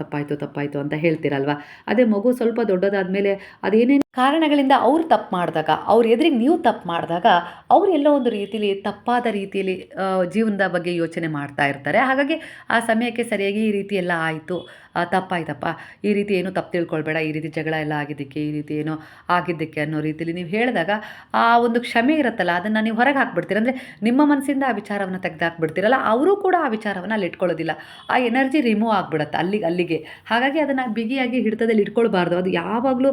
A: ತಪ್ಪಾಯಿತು ಅಂತ ಹೇಳ್ತೀರಲ್ವ. ಅದೇ ಮಗು ಸ್ವಲ್ಪ ದೊಡ್ಡದಾದಮೇಲೆ ಅದೇನೇನು ಕಾರಣಗಳಿಂದ ಅವ್ರು ತಪ್ಪು ಮಾಡಿದಾಗ, ಅವ್ರ ಎದುರಿಗೆ ನೀವು ತಪ್ಪು ಮಾಡಿದಾಗ ಅವ್ರು ಎಲ್ಲೋ ಒಂದು ರೀತಿಲಿ ತಪ್ಪಾದ ರೀತಿಯಲ್ಲಿ ಜೀವನದ ಬಗ್ಗೆ ಯೋಚನೆ ಮಾಡ್ತಾ ಇರ್ತಾರೆ. ಹಾಗಾಗಿ ಆ ಸಮಯಕ್ಕೆ ಸರಿಯಾಗಿ ಈ ರೀತಿ ಎಲ್ಲ ಆಯಿತು, ತಪ್ಪಾಯ್ತಪ್ಪ, ಈ ರೀತಿ ಏನೂ ತಪ್ಪು ತಿಳ್ಕೊಳ್ಬೇಡ, ಈ ರೀತಿ ಜಗಳ ಎಲ್ಲ ಆಗಿದ್ದಕ್ಕೆ, ಈ ರೀತಿ ಏನೋ ಆಗಿದ್ದಕ್ಕೆ ಅನ್ನೋ ರೀತಿಲಿ ನೀವು ಹೇಳಿದಾಗ ಆ ಒಂದು ಕ್ಷಮೆ ಇರುತ್ತಲ್ಲ, ಅದನ್ನು ನೀವು ಹೊರಗೆ ಹಾಕ್ಬಿಡ್ತೀರ. ಅಂದರೆ ನಿಮ್ಮ ಮನಸ್ಸಿಂದ ಆ ವಿಚಾರವನ್ನು ತೆಗೆದಾಕ್ಬಿಡ್ತೀರಲ್ಲ, ಅವರು ಕೂಡ ಆ ವಿಚಾರವನ್ನು ಅಲ್ಲಿ ಇಟ್ಕೊಳ್ಳೋದಿಲ್ಲ. ಆ ಎನರ್ಜಿ ರಿಮೂವ್ ಆಗಿಬಿಡುತ್ತೆ ಅಲ್ಲಿಗೆ. ಹಾಗಾಗಿ ಅದನ್ನು ಬಿಗಿಯಾಗಿ ಹಿಡಿತದಲ್ಲಿ ಇಟ್ಕೊಳ್ಬಾರ್ದು, ಅದು ಯಾವಾಗಲೂ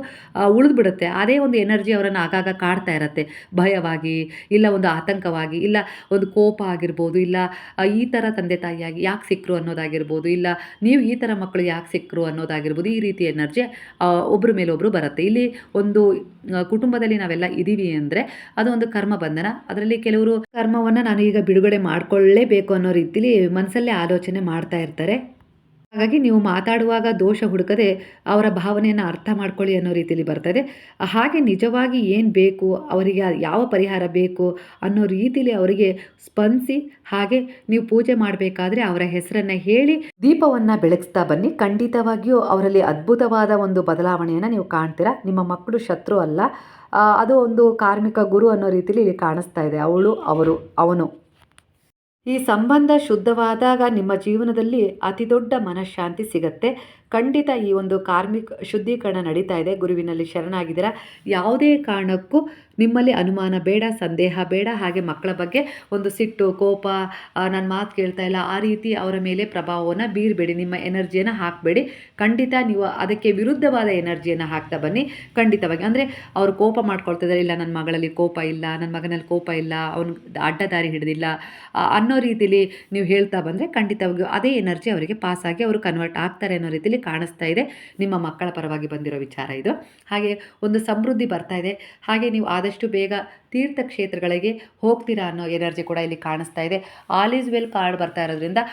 A: ಉಳಿದ್ಬಿಡುತ್ತೆ. ಅದೇ ಒಂದು ಎನರ್ಜಿ ಅವರನ್ನು ಆಗಾಗ ಕಾಡ್ತಾ ಇರುತ್ತೆ, ಭಯವಾಗಿ, ಇಲ್ಲ ಒಂದು ಆತಂಕವಾಗಿ, ಇಲ್ಲ ಒಂದು ಕೋಪ ಆಗಿರ್ಬೋದು, ಇಲ್ಲ ಈ ಥರ ತಂದೆ ತಾಯಿಯಾಗಿ ಯಾಕೆ ಸಿಕ್ಕರು ಅನ್ನೋದಾಗಿರ್ಬೋದು, ಇಲ್ಲ ನೀವು ಈ ಥರ ಮಕ್ಕಳು ಯಾಕೆ ಸಿಕ್ಕರು ಅನ್ನೋದಾಗಿರ್ಬೋದು. ಈ ರೀತಿ ಎನರ್ಜಿ ಒಬ್ಬರ ಮೇಲೊಬ್ಬರು ಬರುತ್ತೆ. ಇಲ್ಲಿ ಒಂದು ಕುಟುಂಬದಲ್ಲಿ ನಾವೆಲ್ಲ ಇದ್ದೀವಿ ಅಂದರೆ ಅದು ಒಂದು ಕರ್ಮ ಬಂಧನ. ಅದರಲ್ಲಿ ಕೆಲವರು ಕರ್ಮವನ್ನು ನಾನು ಈಗ ಬಿಡುಗಡೆ ಮಾಡಿಕೊಳ್ಳಲೇಬೇಕು ಅನ್ನೋ ರೀತಿಲಿ ಮನಸ್ಸಲ್ಲೇ ಆಲೋಚನೆ ಮಾಡ್ತಾ ಇರ್ತಾರೆ. ಹಾಗಾಗಿ ನೀವು ಮಾತಾಡುವಾಗ ದೋಷ ಹುಡುಕದೆ ಅವರ ಭಾವನೆಯನ್ನು ಅರ್ಥ ಮಾಡ್ಕೊಳ್ಳಿ ಅನ್ನೋ ರೀತಿಯಲ್ಲಿ ಬರ್ತದೆ. ಹಾಗೆ ನಿಜವಾಗಿ ಏನು ಬೇಕು, ಅವರಿಗೆ ಯಾವ ಪರಿಹಾರ ಬೇಕು ಅನ್ನೋ ರೀತಿಲಿ ಅವರಿಗೆ ಸ್ಪಂದಿಸಿ, ಹಾಗೆ ನೀವು ಪೂಜೆ ಮಾಡಬೇಕಾದ್ರೆ ಅವರ ಹೆಸರನ್ನು ಹೇಳಿ ದೀಪವನ್ನು ಬೆಳಗಿಸ್ತಾ ಬನ್ನಿ. ಖಂಡಿತವಾಗಿಯೂ ಅವರಲ್ಲಿ ಅದ್ಭುತವಾದ ಒಂದು ಬದಲಾವಣೆಯನ್ನು ನೀವು ಕಾಣ್ತೀರಾ. ನಿಮ್ಮ ಮಕ್ಕಳು ಶತ್ರು ಅಲ್ಲ, ಅದು ಒಂದು ಕಾರ್ಮಿಕ ಗುರು ಅನ್ನೋ ರೀತಿಲಿ ಇಲ್ಲಿ ಕಾಣಿಸ್ತಾ ಇದೆ. ಅವನು ಈ ಸಂಬಂಧ ಶುದ್ಧವಾದಾಗ ನಿಮ್ಮ ಜೀವನದಲ್ಲಿ ಅತಿ ದೊಡ್ಡ ಮನಃಶಾಂತಿ ಸಿಗತ್ತೆ. ಖಂಡಿತ ಈ ಒಂದು ಕಾರ್ಮಿಕ ಶುದ್ಧೀಕರಣ ನಡೀತಾ ಇದೆ. ಗುರುವಿನಲ್ಲಿ ಶರಣಾಗಿದ್ದೀರಾ. ಯಾವುದೇ ಕಾರಣಕ್ಕೂ ನಿಮ್ಮಲ್ಲಿ ಅನುಮಾನ ಬೇಡ, ಸಂದೇಹ ಬೇಡ. ಹಾಗೆ ಮಕ್ಕಳ ಬಗ್ಗೆ ಒಂದು ಸಿಟ್ಟು, ಕೋಪ, ನನ್ನ ಮಾತು ಕೇಳ್ತಾ ಇಲ್ಲ, ಆ ರೀತಿ ಅವರ ಮೇಲೆ ಪ್ರಭಾವವನ್ನು ಬೀರಬೇಡಿ. ನಿಮ್ಮ ಎನರ್ಜಿಯನ್ನು ಹಾಕಬೇಡಿ. ಖಂಡಿತ ನೀವು ಅದಕ್ಕೆ ವಿರುದ್ಧವಾದ ಎನರ್ಜಿಯನ್ನು ಹಾಕ್ತಾ ಬನ್ನಿ. ಖಂಡಿತವಾಗಿ ಅಂದರೆ ಅವರು ಕೋಪ ಮಾಡ್ಕೊಳ್ತಿದ್ದಾರೆ, ಇಲ್ಲ ನನ್ನ ಮಗಳಲ್ಲಿ ಕೋಪ ಇಲ್ಲ, ನನ್ನ ಮಗನಲ್ಲಿ ಕೋಪ ಇಲ್ಲ, ಅವನು ಅಡ್ಡದಾರಿ ಹಿಡಿದಿಲ್ಲ ಅನ್ನೋ ರೀತಿಲಿ ನೀವು ಹೇಳ್ತಾ ಬಂದರೆ ಖಂಡಿತವಾಗಿಯೂ ಅದೇ ಎನರ್ಜಿ ಅವರಿಗೆ ಪಾಸಾಗಿ ಅವರು ಕನ್ವರ್ಟ್ ಆಗ್ತಾರೆ ಅನ್ನೋ ರೀತಿಲಿ ಕಾಣಿಸ್ತಾ ಇದೆ. ನಿಮ್ಮ ಮಕ್ಕಳ ಪರವಾಗಿ ಬಂದಿರೋ ವಿಚಾರ ಇದು. ಹಾಗೆ ಒಂದು ಸಮೃದ್ಧಿ ಬರ್ತಾ ಇದೆ. ಹಾಗೆ ನೀವು ಆದಷ್ಟು ಬೇಗ ತೀರ್ಥಕ್ಷೇತ್ರಗಳಿಗೆ ಹೋಗ್ತೀರಾ ಅನ್ನೋ ಎನರ್ಜಿ ಕೂಡ ಇಲ್ಲಿ ಕಾಣಿಸ್ತಾ ಇದೆ. ಆಲ್ ಈಸ್ ವೆಲ್ ಕಾರ್ಡ್ ಬರ್ತಾ ಇರೋದ್ರಿಂದ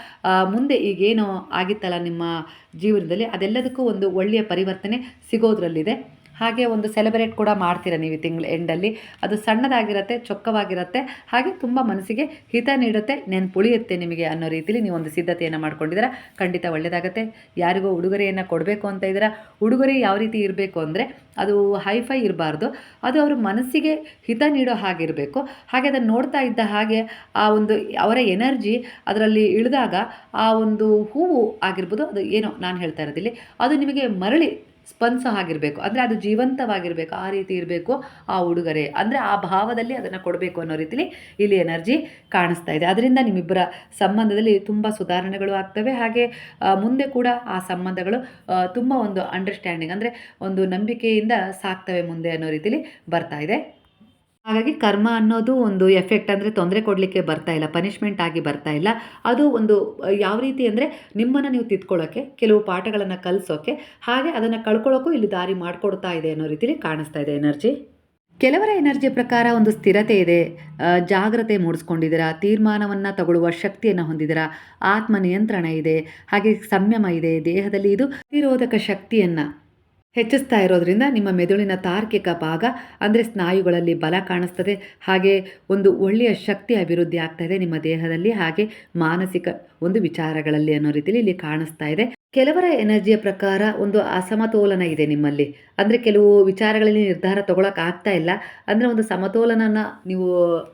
A: ಮುಂದೆ ಈಗೇನೋ ಆಗಿತ್ತಲ್ಲ ನಿಮ್ಮ ಜೀವನದಲ್ಲಿ, ಅದೆಲ್ಲದಕ್ಕೂ ಒಂದು ಒಳ್ಳೆಯ ಪರಿವರ್ತನೆ ಸಿಗೋದ್ರಲ್ಲಿದೆ. ಹಾಗೆ ಒಂದು ಸೆಲೆಬ್ರೇಟ್ ಕೂಡ ಮಾಡ್ತೀರ ನೀವು ಈ ತಿಂಗಳ ಎಂಡಲ್ಲಿ. ಅದು ಸಣ್ಣದಾಗಿರುತ್ತೆ, ಚೊಕ್ಕವಾಗಿರುತ್ತೆ, ಹಾಗೆ ತುಂಬ ಮನಸ್ಸಿಗೆ ಹಿತ ನೀಡುತ್ತೆ, ನೆನಪುಳಿಯುತ್ತೆ ನಿಮಗೆ ಅನ್ನೋ ರೀತಿಲಿ ನೀವು ಒಂದು ಸಿದ್ಧತೆಯನ್ನು ಮಾಡ್ಕೊಂಡಿದ್ದೀರಾ. ಖಂಡಿತ ಒಳ್ಳೆಯದಾಗುತ್ತೆ. ಯಾರಿಗೋ ಉಡುಗೊರೆಯನ್ನು ಕೊಡಬೇಕು ಅಂತ ಇದ್ದೀರಾ. ಉಡುಗೊರೆ ಯಾವ ರೀತಿ ಇರಬೇಕು ಅಂದರೆ ಅದು ಹೈಫೈ ಇರಬಾರ್ದು, ಅದು ಅವ್ರ ಮನಸ್ಸಿಗೆ ಹಿತ ನೀಡೋ ಹಾಗಿರಬೇಕು. ಹಾಗೆ ಅದನ್ನು ನೋಡ್ತಾ ಇದ್ದ ಹಾಗೆ ಆ ಒಂದು ಅವರ ಎನರ್ಜಿ ಅದರಲ್ಲಿ ಇಳಿದಾಗ ಆ ಒಂದು ಹೂವು ಆಗಿರ್ಬೋದು, ಅದು ಏನೋ ನಾನು ಹೇಳ್ತಾ ಇರೋದಿಲ್ಲಿ, ಅದು ನಿಮಗೆ ಮರಳಿ ಸ್ಪಂದಿಸೋ ಹಾಗಿರಬೇಕು, ಅಂದರೆ ಅದು ಜೀವಂತವಾಗಿರಬೇಕು, ಆ ರೀತಿ ಇರಬೇಕು ಆ ಉಡುಗೊರೆ, ಅಂದರೆ ಆ ಭಾವದಲ್ಲಿ ಅದನ್ನು ಕೊಡಬೇಕು ಅನ್ನೋ ರೀತಿಲಿ ಇಲ್ಲಿ ಎನರ್ಜಿ ಕಾಣಿಸ್ತಾ ಇದೆ. ಅದರಿಂದ ನಿಮ್ಮಿಬ್ಬರ ಸಂಬಂಧದಲ್ಲಿ ತುಂಬ ಸುಧಾರಣೆಗಳು ಆಗ್ತವೆ. ಹಾಗೆ ಮುಂದೆ ಕೂಡ ಆ ಸಂಬಂಧಗಳು ತುಂಬ ಒಂದು ಅಂಡರ್ಸ್ಟ್ಯಾಂಡಿಂಗ್, ಅಂದರೆ ಒಂದು ನಂಬಿಕೆಯಿಂದ ಸಾಕ್ತವೆ ಮುಂದೆ ಅನ್ನೋ ರೀತಿಲಿ ಬರ್ತಾ ಇದೆ. ಹಾಗಾಗಿ ಕರ್ಮ ಅನ್ನೋದು ಒಂದು ಎಫೆಕ್ಟ್, ಅಂದರೆ ತೊಂದರೆ ಕೊಡಲಿಕ್ಕೆ ಬರ್ತಾ ಇಲ್ಲ, ಪನಿಷ್ಮೆಂಟ್ ಆಗಿ ಬರ್ತಾ ಇಲ್ಲ. ಅದು ಒಂದು ಯಾವ ರೀತಿ ಅಂದರೆ ನಿಮ್ಮನ್ನು ನೀವು ತಿದ್ಕೊಳ್ಳೋಕ್ಕೆ, ಕೆಲವು ಪಾಠಗಳನ್ನು ಕಲಿಸೋಕ್ಕೆ, ಹಾಗೆ ಅದನ್ನು ಕಳ್ಕೊಳ್ಳೋಕ್ಕೂ ಇಲ್ಲಿ ದಾರಿ ಮಾಡಿಕೊಡ್ತಾ ಇದೆ ಅನ್ನೋ ರೀತಿಲಿ ಕಾಣಿಸ್ತಾ ಇದೆ ಎನರ್ಜಿ. ಕೆಲವರ ಎನರ್ಜಿ ಪ್ರಕಾರ ಒಂದು ಸ್ಥಿರತೆ ಇದೆ, ಜಾಗ್ರತೆ ಮೂಡಿಸ್ಕೊಂಡಿದ್ದೀರಾ, ತೀರ್ಮಾನವನ್ನು ತಗೊಳ್ಳುವ ಶಕ್ತಿಯನ್ನು ಹೊಂದಿದ್ದೀರಾ, ಆತ್ಮ ನಿಯಂತ್ರಣ ಇದೆ, ಹಾಗೆ ಸಂಯಮ ಇದೆ. ದೇಹದಲ್ಲಿ ಇದು ಪ್ರತಿರೋಧಕ ಶಕ್ತಿಯನ್ನು ಹೆಚ್ಚಿಸ್ತಾ ಇರೋದ್ರಿಂದ ನಿಮ್ಮ ಮೆದುಳಿನ ತಾರ್ಕಿಕ ಭಾಗ, ಅಂದರೆ ಸ್ನಾಯುಗಳಲ್ಲಿ ಬಲ ಕಾಣಿಸ್ತದೆ. ಹಾಗೆ ಒಂದು ಒಳ್ಳೆಯ ಶಕ್ತಿ ಅಭಿವೃದ್ಧಿ ಆಗ್ತಾ ಇದೆ ನಿಮ್ಮ ದೇಹದಲ್ಲಿ, ಹಾಗೆ ಮಾನಸಿಕ ಒಂದು ವಿಚಾರಗಳಲ್ಲಿ ಅನ್ನೋ ರೀತಿಯಲ್ಲಿ ಇಲ್ಲಿ ಕಾಣಿಸ್ತಾ ಇದೆ. ಕೆಲವರ ಎನರ್ಜಿಯ ಪ್ರಕಾರ ಒಂದು ಅಸಮತೋಲನ ಇದೆ ನಿಮ್ಮಲ್ಲಿ, ಅಂದರೆ ಕೆಲವು ವಿಚಾರಗಳಲ್ಲಿ ನಿರ್ಧಾರ ತೊಗೊಳಕ್ಕೆ ಆಗ್ತಾ ಇಲ್ಲ, ಅಂದರೆ ಒಂದು ಸಮತೋಲನನ ನೀವು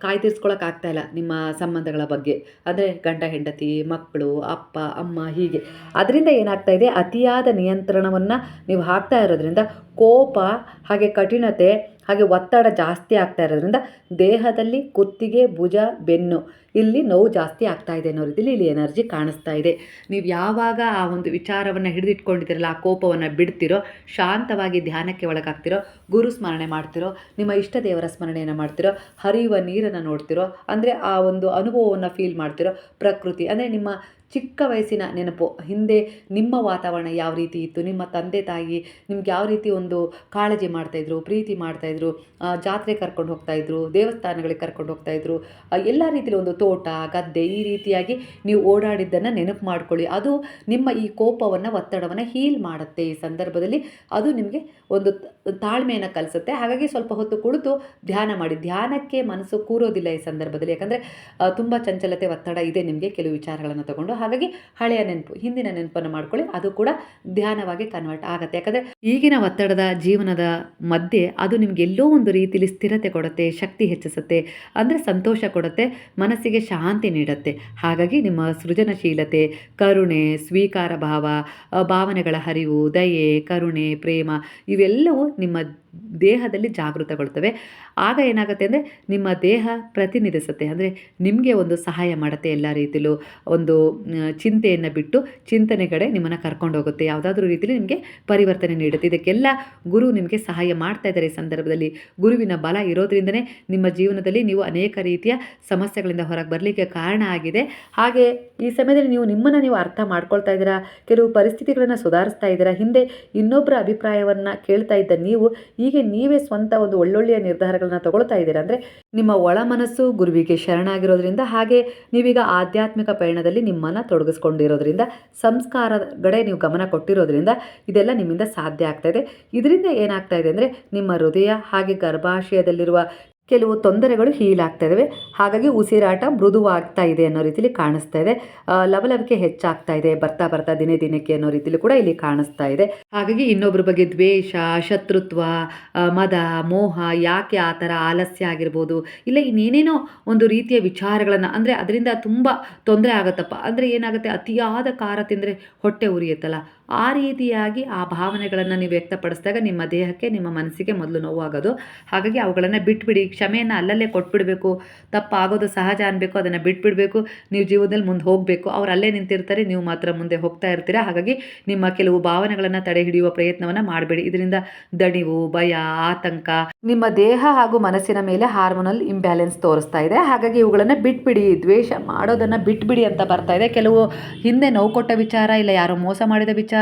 A: ಕಾಯ್ದಿರಿಸ್ಕೊಳಕ್ಕೆ ಇಲ್ಲ ನಿಮ್ಮ ಸಂಬಂಧಗಳ ಬಗ್ಗೆ, ಅಂದರೆ ಗಂಡ ಹೆಂಡತಿ, ಮಕ್ಕಳು, ಅಪ್ಪ ಅಮ್ಮ, ಹೀಗೆ. ಅದರಿಂದ ಏನಾಗ್ತಾ ಇದೆ, ಅತಿಯಾದ ನಿಯಂತ್ರಣವನ್ನು ನೀವು ಹಾಕ್ತಾ ಇರೋದ್ರಿಂದ ಕೋಪ, ಹಾಗೆ ಕಠಿಣತೆ, ಹಾಗೆ ಒತ್ತಡ ಜಾಸ್ತಿ ಆಗ್ತಾ ಇರೋದ್ರಿಂದ ದೇಹದಲ್ಲಿ ಕುತ್ತಿಗೆ, ಭುಜ, ಬೆನ್ನು ಇಲ್ಲಿ ನೋವು ಜಾಸ್ತಿ ಆಗ್ತಾ ಇದೆ ಅನ್ನೋ ರೀತಿಯಲ್ಲಿ ಇಲ್ಲಿ ಎನರ್ಜಿ ಕಾಣಿಸ್ತಾ ಇದೆ. ನೀವು ಯಾವಾಗ ಆ ಒಂದು ವಿಚಾರವನ್ನು ಹಿಡಿದಿಟ್ಕೊಂಡಿದ್ದೀರಲ್ಲ, ಆ ಕೋಪವನ್ನು ಬಿಡ್ತಿರೋ, ಶಾಂತವಾಗಿ ಧ್ಯಾನಕ್ಕೆ ಒಳಗಾಗ್ತಿರೋ, ಗುರು ಸ್ಮರಣೆ ಮಾಡ್ತಿರೋ, ನಿಮ್ಮ ಇಷ್ಟ ದೇವರ ಸ್ಮರಣೆಯನ್ನು ಮಾಡ್ತಿರೋ, ಹರಿಯುವ ನೀರನ್ನು ನೋಡ್ತಿರೋ, ಅಂದರೆ ಆ ಒಂದು ಅನುಭವವನ್ನು ಫೀಲ್ ಮಾಡ್ತಿರೋ, ಪ್ರಕೃತಿ, ಅಂದರೆ ನಿಮ್ಮ ಚಿಕ್ಕ ವಯಸ್ಸಿನ ನೆನಪು, ಹಿಂದೆ ನಿಮ್ಮ ವಾತಾವರಣ ಯಾವ ರೀತಿ ಇತ್ತು, ನಿಮ್ಮ ತಂದೆ ತಾಯಿ ನಿಮ್ಗೆ ಯಾವ ರೀತಿ ಒಂದು ಕಾಳಜಿ ಮಾಡ್ತಾಯಿದ್ರು, ಪ್ರೀತಿ ಮಾಡ್ತಾಯಿದ್ರು, ಜಾತ್ರೆ ಕರ್ಕೊಂಡು ಹೋಗ್ತಾಯಿದ್ರು, ದೇವಸ್ಥಾನಗಳಿಗೆ ಕರ್ಕೊಂಡು ಹೋಗ್ತಾಯಿದ್ರು, ಎಲ್ಲ ರೀತಿಯಲ್ಲಿ ಒಂದು ತೋಟ ಗದ್ದೆ ಈ ರೀತಿಯಾಗಿ ನೀವು ಓಡಾಡಿದ್ದನ್ನು ನೆನಪು ಮಾಡ್ಕೊಳ್ಳಿ. ಅದು ನಿಮ್ಮ ಈ ಕೋಪವನ್ನು, ಒತ್ತಡವನ್ನು ಹೀಲ್ ಮಾಡುತ್ತೆ. ಈ ಸಂದರ್ಭದಲ್ಲಿ ಅದು ನಿಮಗೆ ಒಂದು ತಾಳ್ಮೆಯನ್ನು ಕಲಿಸುತ್ತೆ. ಹಾಗಾಗಿ ಸ್ವಲ್ಪ ಹೊತ್ತು ಕುಳಿತು ಧ್ಯಾನ ಮಾಡಿ. ಧ್ಯಾನಕ್ಕೆ ಮನಸ್ಸು ಕೂರೋದಿಲ್ಲ ಈ ಸಂದರ್ಭದಲ್ಲಿ, ಯಾಕಂದರೆ ತುಂಬ ಚಂಚಲತೆ, ಒತ್ತಡ ಇದೆ ನಿಮಗೆ ಕೆಲವು ವಿಚಾರಗಳನ್ನು ತಗೊಂಡು. ಹಾಗಾಗಿ ಹಳೆಯ ನೆನಪು, ಹಿಂದಿನ ನೆನಪನ್ನು ಮಾಡ್ಕೊಳ್ಳಿ, ಅದು ಕೂಡ ಧ್ಯಾನವಾಗಿ ಕನ್ವರ್ಟ್ ಆಗುತ್ತೆ. ಯಾಕಂದರೆ ಈಗಿನ ಒತ್ತಡದ ಜೀವನದ ಮಧ್ಯೆ ಅದು ನಿಮ್ಗೆ ಎಲ್ಲೋ ಒಂದು ರೀತಿಯಲ್ಲಿ ಸ್ಥಿರತೆ ಕೊಡುತ್ತೆ, ಶಕ್ತಿ ಹೆಚ್ಚಿಸುತ್ತೆ, ಅಂದರೆ ಸಂತೋಷ ಕೊಡುತ್ತೆ, ಮನಸ್ಸಿಗೆ ಶಾಂತಿ ನೀಡುತ್ತೆ. ಹಾಗಾಗಿ ನಿಮ್ಮ ಸೃಜನಶೀಲತೆ, ಕರುಣೆ, ಸ್ವೀಕಾರ ಭಾವ, ಭಾವನೆಗಳ ಹರಿವು, ದಯೆ, ಕರುಣೆ, ಪ್ರೇಮ ಇವೆಲ್ಲವೂ ನಿಮ್ಮ ದೇಹದಲ್ಲಿ ಜಾಗೃತಗೊಳ್ತವೆ. ಆಗ ಏನಾಗುತ್ತೆ ಅಂದರೆ ನಿಮ್ಮ ದೇಹ ಪ್ರತಿನಿಧಿಸುತ್ತೆ, ಅಂದರೆ ನಿಮಗೆ ಒಂದು ಸಹಾಯ ಮಾಡುತ್ತೆ. ಎಲ್ಲ ರೀತಿಯಲ್ಲೂ ಒಂದು ಚಿಂತೆಯನ್ನು ಬಿಟ್ಟು ಚಿಂತನೆ ಕಡೆ ನಿಮ್ಮನ್ನು ಕರ್ಕೊಂಡು ಹೋಗುತ್ತೆ, ಯಾವುದಾದ್ರೂ ರೀತಿಯಲ್ಲಿ ನಿಮಗೆ ಪರಿವರ್ತನೆ ನೀಡುತ್ತೆ. ಇದಕ್ಕೆಲ್ಲ ಗುರು ನಿಮಗೆ ಸಹಾಯ ಮಾಡ್ತಾ ಇದ್ದಾರೆ. ಈ ಸಂದರ್ಭದಲ್ಲಿ ಗುರುವಿನ ಬಲ ಇರೋದ್ರಿಂದನೇ ನಿಮ್ಮ ಜೀವನದಲ್ಲಿ ನೀವು ಅನೇಕ ರೀತಿಯ ಸಮಸ್ಯೆಗಳಿಂದ ಹೊರಗೆ ಬರಲಿಕ್ಕೆ ಕಾರಣ ಆಗಿದೆ. ಹಾಗೆ ಈ ಸಮಯದಲ್ಲಿ ನಿಮ್ಮನ್ನು ನೀವು ಅರ್ಥ ಮಾಡ್ಕೊಳ್ತಾ ಇದ್ದೀರಾ, ಕೆಲವು ಪರಿಸ್ಥಿತಿಗಳನ್ನು ಸುಧಾರಿಸ್ತಾ ಇದ್ದೀರಾ. ಹಿಂದೆ ಇನ್ನೊಬ್ಬರ ಅಭಿಪ್ರಾಯವನ್ನು ಕೇಳ್ತಾ ಇದ್ದ ನೀವು ಈಗ ನೀವೇ ಸ್ವಂತ ಒಂದು ಒಳ್ಳೊಳ್ಳೆಯ ನಿರ್ಧಾರಗಳನ್ನ ತಗೊಳ್ತಾ ಇದ್ದೀರಾ. ಅಂದರೆ ನಿಮ್ಮ ಒಳ ಮನಸ್ಸು ಗುರುವಿಗೆ ಶರಣಾಗಿರೋದ್ರಿಂದ, ಹಾಗೆ ನೀವೀಗ ಆಧ್ಯಾತ್ಮಿಕ ಪಯಣದಲ್ಲಿ ನಿಮ್ಮನ್ನು ತೊಡಗಿಸ್ಕೊಂಡಿರೋದ್ರಿಂದ, ಸಂಸ್ಕಾರದ ಕಡೆ ನೀವು ಗಮನ ಕೊಟ್ಟಿರೋದ್ರಿಂದ ಇದೆಲ್ಲ ನಿಮ್ಮಿಂದ ಸಾಧ್ಯ ಆಗ್ತಾ ಇದೆ. ಇದರಿಂದ ಏನಾಗ್ತಾ ಇದೆ ಅಂದರೆ ನಿಮ್ಮ ಹೃದಯ ಹಾಗೆ ಗರ್ಭಾಶಯದಲ್ಲಿರುವ ಕೆಲವು ತೊಂದರೆಗಳು ಹೀಲ್ ಆಗ್ತಾ ಇದ್ದಾವೆ. ಹಾಗಾಗಿ ಉಸಿರಾಟ ಮೃದುವಾಗ್ತಾ ಇದೆ ಅನ್ನೋ ರೀತಿಲಿ ಕಾಣಿಸ್ತಾ ಇದೆ. ಲವಲವಿಕೆ ಹೆಚ್ಚಾಗ್ತಾ ಇದೆ ಬರ್ತಾ ಬರ್ತಾ ದಿನೇ ದಿನಕ್ಕೆ ಅನ್ನೋ ರೀತಿಲಿ ಕೂಡ ಇಲ್ಲಿ ಕಾಣಿಸ್ತಾ ಇದೆ. ಹಾಗಾಗಿ ಇನ್ನೊಬ್ಬರ ಬಗ್ಗೆ ದ್ವೇಷ, ಶತ್ರುತ್ವ, ಮದ, ಮೋಹ, ಯಾಕೆ ಆ ಥರ ಆಲಸ್ಯ ಆಗಿರ್ಬೋದು, ಇಲ್ಲ ಇನ್ನೇನೇನೋ ಒಂದು ರೀತಿಯ ವಿಚಾರಗಳನ್ನು, ಅಂದರೆ ಅದರಿಂದ ತುಂಬ ತೊಂದರೆ ಆಗುತ್ತಪ್ಪ, ಅಂದರೆ ಏನಾಗುತ್ತೆ, ಅತಿಯಾದ ಖಾರ ತಿಂದರೆ ಹೊಟ್ಟೆ ಉರಿಯುತ್ತಲ್ಲ, ಆ ರೀತಿಯಾಗಿ ಆ ಭಾವನೆಗಳನ್ನು ನೀವು ವ್ಯಕ್ತಪಡಿಸಿದಾಗ ನಿಮ್ಮ ದೇಹಕ್ಕೆ, ನಿಮ್ಮ ಮನಸ್ಸಿಗೆ ಮೊದಲು ನೋವಾಗೋದು. ಹಾಗಾಗಿ ಅವುಗಳನ್ನು ಬಿಟ್ಬಿಡಿ, ಕ್ಷಮೆಯನ್ನು ಅಲ್ಲಲ್ಲೇ ಕೊಟ್ಬಿಡಬೇಕು. ತಪ್ಪಾಗೋದು ಸಹಜ ಅನ್ಬೇಕು, ಅದನ್ನು ಬಿಟ್ಬಿಡಬೇಕು. ನೀವು ಜೀವನದಲ್ಲಿ ಮುಂದೆ ಹೋಗಬೇಕು. ಅವ್ರು ಅಲ್ಲೇ ನಿಂತಿರ್ತಾರೆ, ನೀವು ಮಾತ್ರ ಮುಂದೆ ಹೋಗ್ತಾ ಇರ್ತೀರಾ. ಹಾಗಾಗಿ ನಿಮ್ಮ ಕೆಲವು ಭಾವನೆಗಳನ್ನು ತಡೆ ಹಿಡಿಯುವ ಪ್ರಯತ್ನವನ್ನು ಮಾಡಬೇಡಿ. ಇದರಿಂದ ದಣಿವು, ಭಯ, ಆತಂಕ ನಿಮ್ಮ ದೇಹ ಹಾಗೂ ಮನಸ್ಸಿನ ಮೇಲೆ ಹಾರ್ಮೋನಲ್ ಇಂಬ್ಯಾಲೆನ್ಸ್ ತೋರಿಸ್ತಾ ಇದೆ. ಹಾಗಾಗಿ ಇವುಗಳನ್ನು ಬಿಟ್ಬಿಡಿ, ದ್ವೇಷ ಮಾಡೋದನ್ನು ಬಿಟ್ಬಿಡಿ ಅಂತ ಬರ್ತಾ ಇದೆ. ಕೆಲವು ಹಿಂದೆ ನೋವು ಕೊಟ್ಟ ವಿಚಾರ, ಇಲ್ಲ ಯಾರೋ ಮೋಸ ಮಾಡಿದ ವಿಚಾರ,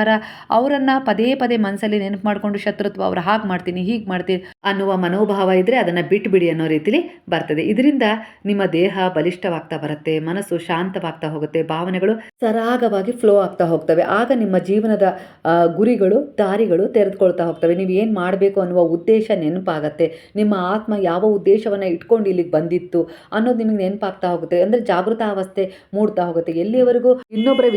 A: ಅವರನ್ನು ಪದೇ ಪದೇ ಮನಸ್ಸಲ್ಲಿ ನೆನಪು ಮಾಡಿಕೊಂಡು ಶತ್ರುತ್ವ, ಅವ್ರು ಹಾಗೆ ಮಾಡ್ತೀನಿ ಹೀಗೆ ಮಾಡ್ತೀನಿ ಅನ್ನುವ ಮನೋಭಾವ ಇದ್ದರೆ ಅದನ್ನು ಬಿಟ್ಬಿಡಿ ಅನ್ನೋ ರೀತಿಲಿ ಬರ್ತದೆ. ಇದರಿಂದ ನಿಮ್ಮ ದೇಹ ಬಲಿಷ್ಠವಾಗ್ತಾ ಬರುತ್ತೆ, ಮನಸ್ಸು ಶಾಂತವಾಗ್ತಾ ಹೋಗುತ್ತೆ, ಭಾವನೆಗಳು ಸರಾಗವಾಗಿ ಫ್ಲೋ ಆಗ್ತಾ ಹೋಗ್ತವೆ. ಆಗ ನಿಮ್ಮ ಜೀವನದ ಗುರಿಗಳು, ದಾರಿಗಳು ತೆರೆದುಕೊಳ್ತಾ ಹೋಗ್ತವೆ. ನೀವು ಏನು ಮಾಡಬೇಕು ಅನ್ನುವ ಉದ್ದೇಶ ನೆನಪಾಗತ್ತೆ. ನಿಮ್ಮ ಆತ್ಮ ಯಾವ ಉದ್ದೇಶವನ್ನು ಇಟ್ಕೊಂಡು ಇಲ್ಲಿಗೆ ಬಂದಿತ್ತು ಅನ್ನೋದು ನಿಮಗೆ ನೆನಪಾಗ್ತಾ ಹೋಗುತ್ತೆ. ಅಂದರೆ ಜಾಗೃತಾವಸ್ಥೆ ಮೂಡ್ತಾ ಹೋಗುತ್ತೆ. ಎಲ್ಲಿಯವರೆಗೂ ಇನ್ನೊಬ್ಬರ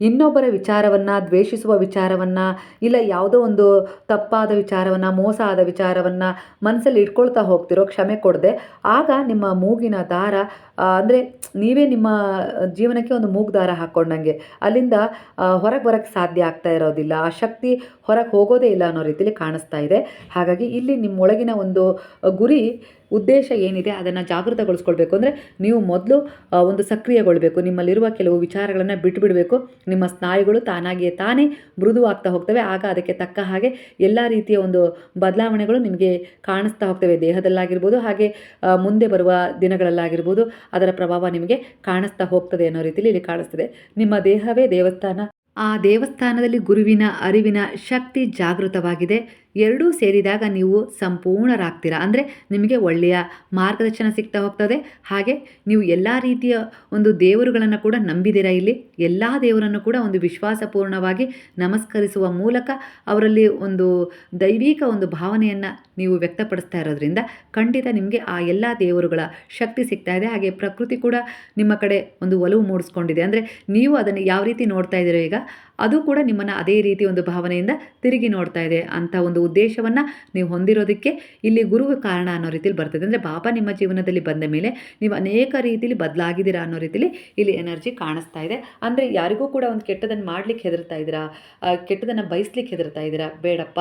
A: ಇನ್ನೊಬ್ಬರ ವಿಚಾರವನ್ನು ದ್ವೇಷಿಸುವ ವಿಚಾರವನ್ನು, ಇಲ್ಲ ಯಾವುದೋ ಒಂದು ತಪ್ಪಾದ ವಿಚಾರವನ್ನು, ಮೋಸ ಆದ ವಿಚಾರವನ್ನು ಮನಸ್ಸಲ್ಲಿ ಇಟ್ಕೊಳ್ತಾ ಹೋಗ್ತಿರೋ ಕ್ಷಮೆ ಕೊಡದೆ, ಆಗ ನಿಮ್ಮ ಮೂಗಿನ ದಾರ ಅಂದರೆ ನೀವೇ ನಿಮ್ಮ ಜೀವನಕ್ಕೆ ಒಂದು ಮೂಗು ದಾರ ಹಾಕ್ಕೊಂಡಂಗೆ ಅಲ್ಲಿಂದ ಹೊರಗೆ ಬರೋಕ್ಕೆ ಸಾಧ್ಯ ಆಗ್ತಾ ಇರೋದಿಲ್ಲ. ಆ ಶಕ್ತಿ ಹೊರಗೆ ಹೋಗೋದೇ ಇಲ್ಲ ಅನ್ನೋ ರೀತಿಯಲ್ಲಿ ಕಾಣಿಸ್ತಾ ಇದೆ. ಹಾಗಾಗಿ ಇಲ್ಲಿ ನಿಮ್ಮೊಳಗಿನ ಒಂದು ಗುರಿ ಉದ್ದೇಶ ಏನಿದೆ ಅದನ್ನು ಜಾಗೃತಗೊಳಿಸ್ಕೊಳ್ಬೇಕು. ಅಂದರೆ ನೀವು ಮೊದಲು ಒಂದು ಸಕ್ರಿಯಗೊಳ್ಳಬೇಕು. ನಿಮ್ಮಲ್ಲಿರುವ ಕೆಲವು ವಿಚಾರಗಳನ್ನು ಬಿಟ್ಟುಬಿಡಬೇಕು. ನಿಮ್ಮ ಸ್ನಾಯುಗಳು ತಾನಾಗಿಯೇ ತಾನೇ ಮೃದುವಾಗ್ತಾ ಹೋಗ್ತವೆ. ಆಗ ಅದಕ್ಕೆ ತಕ್ಕ ಹಾಗೆ ಎಲ್ಲ ರೀತಿಯ ಒಂದು ಬದಲಾವಣೆಗಳು ನಿಮಗೆ ಕಾಣಿಸ್ತಾ ಹೋಗ್ತವೆ. ದೇಹದಲ್ಲಾಗಿರ್ಬೋದು, ಹಾಗೆ ಮುಂದೆ ಬರುವ ದಿನಗಳಲ್ಲಾಗಿರ್ಬೋದು ಅದರ ಪ್ರಭಾವ ನಿಮಗೆ ಕಾಣಿಸ್ತಾ ಹೋಗ್ತದೆ ಅನ್ನೋ ರೀತಿಯಲ್ಲಿ ಇಲ್ಲಿ ಕಾಣಿಸ್ತದೆ. ನಿಮ್ಮ ದೇಹವೇ ದೇವಸ್ಥಾನ. ಆ ದೇವಸ್ಥಾನದಲ್ಲಿ ಗುರುವಿನ ಅರಿವಿನ ಶಕ್ತಿ ಜಾಗೃತವಾಗಿದೆ. ಎರಡೂ ಸೇರಿದಾಗ ನೀವು ಸಂಪೂರ್ಣರಾಗ್ತೀರಾ. ಅಂದರೆ ನಿಮಗೆ ಒಳ್ಳೆಯ ಮಾರ್ಗದರ್ಶನ ಸಿಗ್ತಾ ಹೋಗ್ತದೆ. ಹಾಗೆ ನೀವು ಎಲ್ಲ ರೀತಿಯ ಒಂದು ದೇವರುಗಳನ್ನು ಕೂಡ ನಂಬಿದ್ದೀರಾ. ಇಲ್ಲಿ ಎಲ್ಲ ದೇವರನ್ನು ಕೂಡ ಒಂದು ವಿಶ್ವಾಸಪೂರ್ಣವಾಗಿ ನಮಸ್ಕರಿಸುವ ಮೂಲಕ ಅವರಲ್ಲಿ ಒಂದು ದೈವಿಕ ಒಂದು ಭಾವನೆಯನ್ನು ನೀವು ವ್ಯಕ್ತಪಡಿಸ್ತಾ ಇರೋದ್ರಿಂದ ಖಂಡಿತ ನಿಮಗೆ ಆ ಎಲ್ಲ ದೇವರುಗಳ ಶಕ್ತಿ ಸಿಗ್ತಾ ಇದೆ. ಹಾಗೆ ಪ್ರಕೃತಿ ಕೂಡ ನಿಮ್ಮ ಕಡೆ ಒಂದು ಒಲವು ಮೂಡಿಸ್ಕೊಂಡಿದೆ. ಅಂದರೆ ನೀವು ಅದನ್ನು ಯಾವ ರೀತಿ ನೋಡ್ತಾ ಇದ್ದೀರೋ ಈಗ ಅದು ಕೂಡ ನಿಮ್ಮನ್ನು ಅದೇ ರೀತಿ ಒಂದು ಭಾವನೆಯಿಂದ ತಿರುಗಿ ನೋಡ್ತಾ ಇದೆ ಅಂತ ಒಂದು ಉದ್ದೇಶವನ್ನು ನೀವು ಹೊಂದಿರೋದಕ್ಕೆ ಇಲ್ಲಿ ಗುರುವು ಕಾರಣ ಅನ್ನೋ ರೀತಿಯಲ್ಲಿ ಬರ್ತದೆ. ಅಂದರೆ ಬಾಬಾ ನಿಮ್ಮ ಜೀವನದಲ್ಲಿ ಬಂದ ಮೇಲೆ ನೀವು ಅನೇಕ ರೀತಿಯಲ್ಲಿ ಬದಲಾಗಿದ್ದೀರಾ ಅನ್ನೋ ರೀತಿಯಲ್ಲಿ ಇಲ್ಲಿ ಎನರ್ಜಿ ಕಾಣಿಸ್ತಾ ಇದೆ. ಅಂದರೆ ಯಾರಿಗೂ ಕೂಡ ಒಂದು ಕೆಟ್ಟದನ್ನು ಮಾಡ್ಲಿಕ್ಕೆ ಹೆದರ್ತಾ ಇದ್ದೀರಾ, ಕೆಟ್ಟದನ್ನು ಬಯಸ್ಲಿಕ್ಕೆ ಹೆದರ್ತಾ ಇದ್ದೀರಾ. ಬೇಡಪ್ಪ,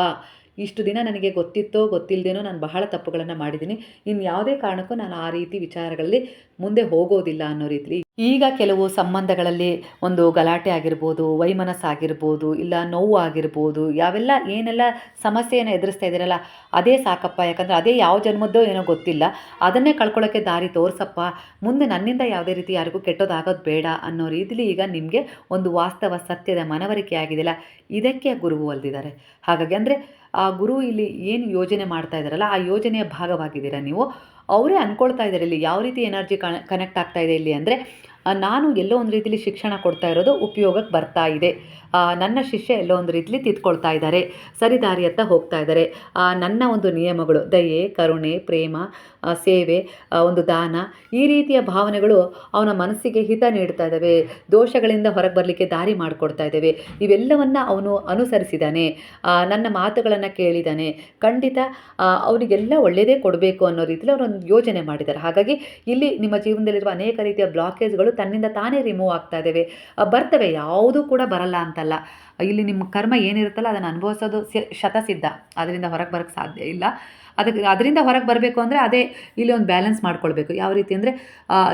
A: ಇಷ್ಟು ದಿನ ನನಗೆ ಗೊತ್ತಿತ್ತೋ ಗೊತ್ತಿಲ್ಲದೇನೋ ನಾನು ಬಹಳ ತಪ್ಪುಗಳನ್ನು ಮಾಡಿದ್ದೀನಿ, ಇನ್ನು ಯಾವುದೇ ಕಾರಣಕ್ಕೂ ನಾನು ಆ ರೀತಿ ವಿಚಾರಗಳಲ್ಲಿ ಮುಂದೆ ಹೋಗೋದಿಲ್ಲ ಅನ್ನೋ ರೀತಿಲಿ ಈಗ ಕೆಲವು ಸಂಬಂಧಗಳಲ್ಲಿ ಒಂದು ಗಲಾಟೆ ಆಗಿರ್ಬೋದು, ವೈಮನಸ್ಸಾಗಿರ್ಬೋದು, ಇಲ್ಲ ನೋವು ಆಗಿರ್ಬೋದು, ಯಾವೆಲ್ಲ ಏನೆಲ್ಲ ಸಮಸ್ಯೆಯನ್ನು ಎದುರಿಸ್ತಾ ಇದ್ದೀರಲ್ಲ ಅದೇ ಸಾಕಪ್ಪ. ಯಾಕಂದರೆ ಅದೇ ಯಾವ ಜನ್ಮದ್ದೋ ಏನೋ ಗೊತ್ತಿಲ್ಲ, ಅದನ್ನೇ ಕಳ್ಕೊಳ್ಳೋಕ್ಕೆ ದಾರಿ ತೋರಿಸಪ್ಪ. ಮುಂದೆ ನನ್ನಿಂದ ಯಾವುದೇ ರೀತಿ ಯಾರಿಗೂ ಕೆಟ್ಟೋದಾಗೋದು ಬೇಡ ಅನ್ನೋ ರೀತಿಲಿ ಈಗ ನಿಮಗೆ ಒಂದು ವಾಸ್ತವ ಸತ್ಯದ ಮನವರಿಕೆ ಆಗಿದೆಯಲ್ಲ, ಇದಕ್ಕೆ ಗುರುವು ಒಲ್ದಿದ್ದಾರೆ. ಹಾಗಾಗಿ ಅಂದರೆ ಆ ಗುರು ಇಲ್ಲಿ ಏನು ಯೋಜನೆ ಮಾಡ್ತಾ ಇದ್ದಾರಲ್ಲ ಆ ಯೋಜನೆಯ ಭಾಗವಾಗಿದ್ದೀರಾ ನೀವು. ಅವರೇ ಅಂದ್ಕೊಳ್ತಾ ಇದ್ದಾರೆ ಇಲ್ಲಿ ಯಾವ ರೀತಿ ಎನರ್ಜಿ ಕನೆಕ್ಟ್ ಆಗ್ತಾ ಇದೆ ಇಲ್ಲಿ ಅಂದರೆ, ನಾನು ಎಲ್ಲೋ ಒಂದು ರೀತಿಯಲ್ಲಿ ಶಿಕ್ಷಣ ಕೊಡ್ತಾ ಇರೋದು ಉಪಯೋಗಕ್ಕೆ ಬರ್ತಾ ಇದೆ. ನನ್ನ ಶಿಷ್ಯ ಎಲ್ಲೋ ಒಂದು ರೀತಿಯಲ್ಲಿ ತಿದ್ಕೊಳ್ತಾ ಇದ್ದಾರೆ, ಸರಿದಾರಿಯತ್ತ ಹೋಗ್ತಾ ಇದ್ದಾರೆ. ನನ್ನ ಒಂದು ನಿಯಮಗಳು ದಯೆ, ಕರುಣೆ, ಪ್ರೇಮ, ಸೇವೆ, ಒಂದು ದಾನ, ಈ ರೀತಿಯ ಭಾವನೆಗಳು ಅವನ ಮನಸ್ಸಿಗೆ ಹಿತ ನೀಡ್ತಾ ಇದ್ದಾವೆ. ದೋಷಗಳಿಂದ ಹೊರಗೆ ಬರಲಿಕ್ಕೆ ದಾರಿ ಮಾಡಿಕೊಡ್ತಾ ಇದ್ದಾವೆ. ಇವೆಲ್ಲವನ್ನು ಅವನು ಅನುಸರಿಸಿದ್ದಾನೆ, ನನ್ನ ಮಾತುಗಳನ್ನು ಕೇಳಿದ್ದಾನೆ. ಖಂಡಿತ ಅವನಿಗೆಲ್ಲ ಒಳ್ಳೆಯದೇ ಕೊಡಬೇಕು ಅನ್ನೋ ರೀತಿಯಲ್ಲಿ ಅವರೊಂದು ಯೋಜನೆ ಮಾಡಿದ್ದಾರೆ. ಹಾಗಾಗಿ ಇಲ್ಲಿ ನಿಮ್ಮ ಜೀವನದಲ್ಲಿರುವ ಅನೇಕ ರೀತಿಯ ಬ್ಲಾಕೇಜ್ಗಳು ತನ್ನಿಂದ ತಾನೇ ರಿಮೂವ್ ಆಗ್ತಾ ಇದ್ದಾವೆ, ಬರ್ತವೆ. ಯಾವುದೂ ಕೂಡ ಬರಲ್ಲ ಅಂತಲ್ಲ. ಇಲ್ಲಿ ನಿಮ್ಮ ಕರ್ಮ ಏನಿರುತ್ತಲ್ಲ ಅದನ್ನು ಅನುಭವಿಸೋದು ಶತಸಿದ್ಧ. ಅದರಿಂದ ಹೊರಗೆ ಬರೋಕ್ಕೆ ಸಾಧ್ಯ ಇಲ್ಲ. ಅದರಿಂದ ಹೊರಗೆ ಬರಬೇಕು ಅಂದರೆ ಅದೇ ಇಲ್ಲಿ ಒಂದು ಬ್ಯಾಲೆನ್ಸ್ ಮಾಡ್ಕೊಳ್ಬೇಕು. ಯಾವ ರೀತಿ ಅಂದರೆ,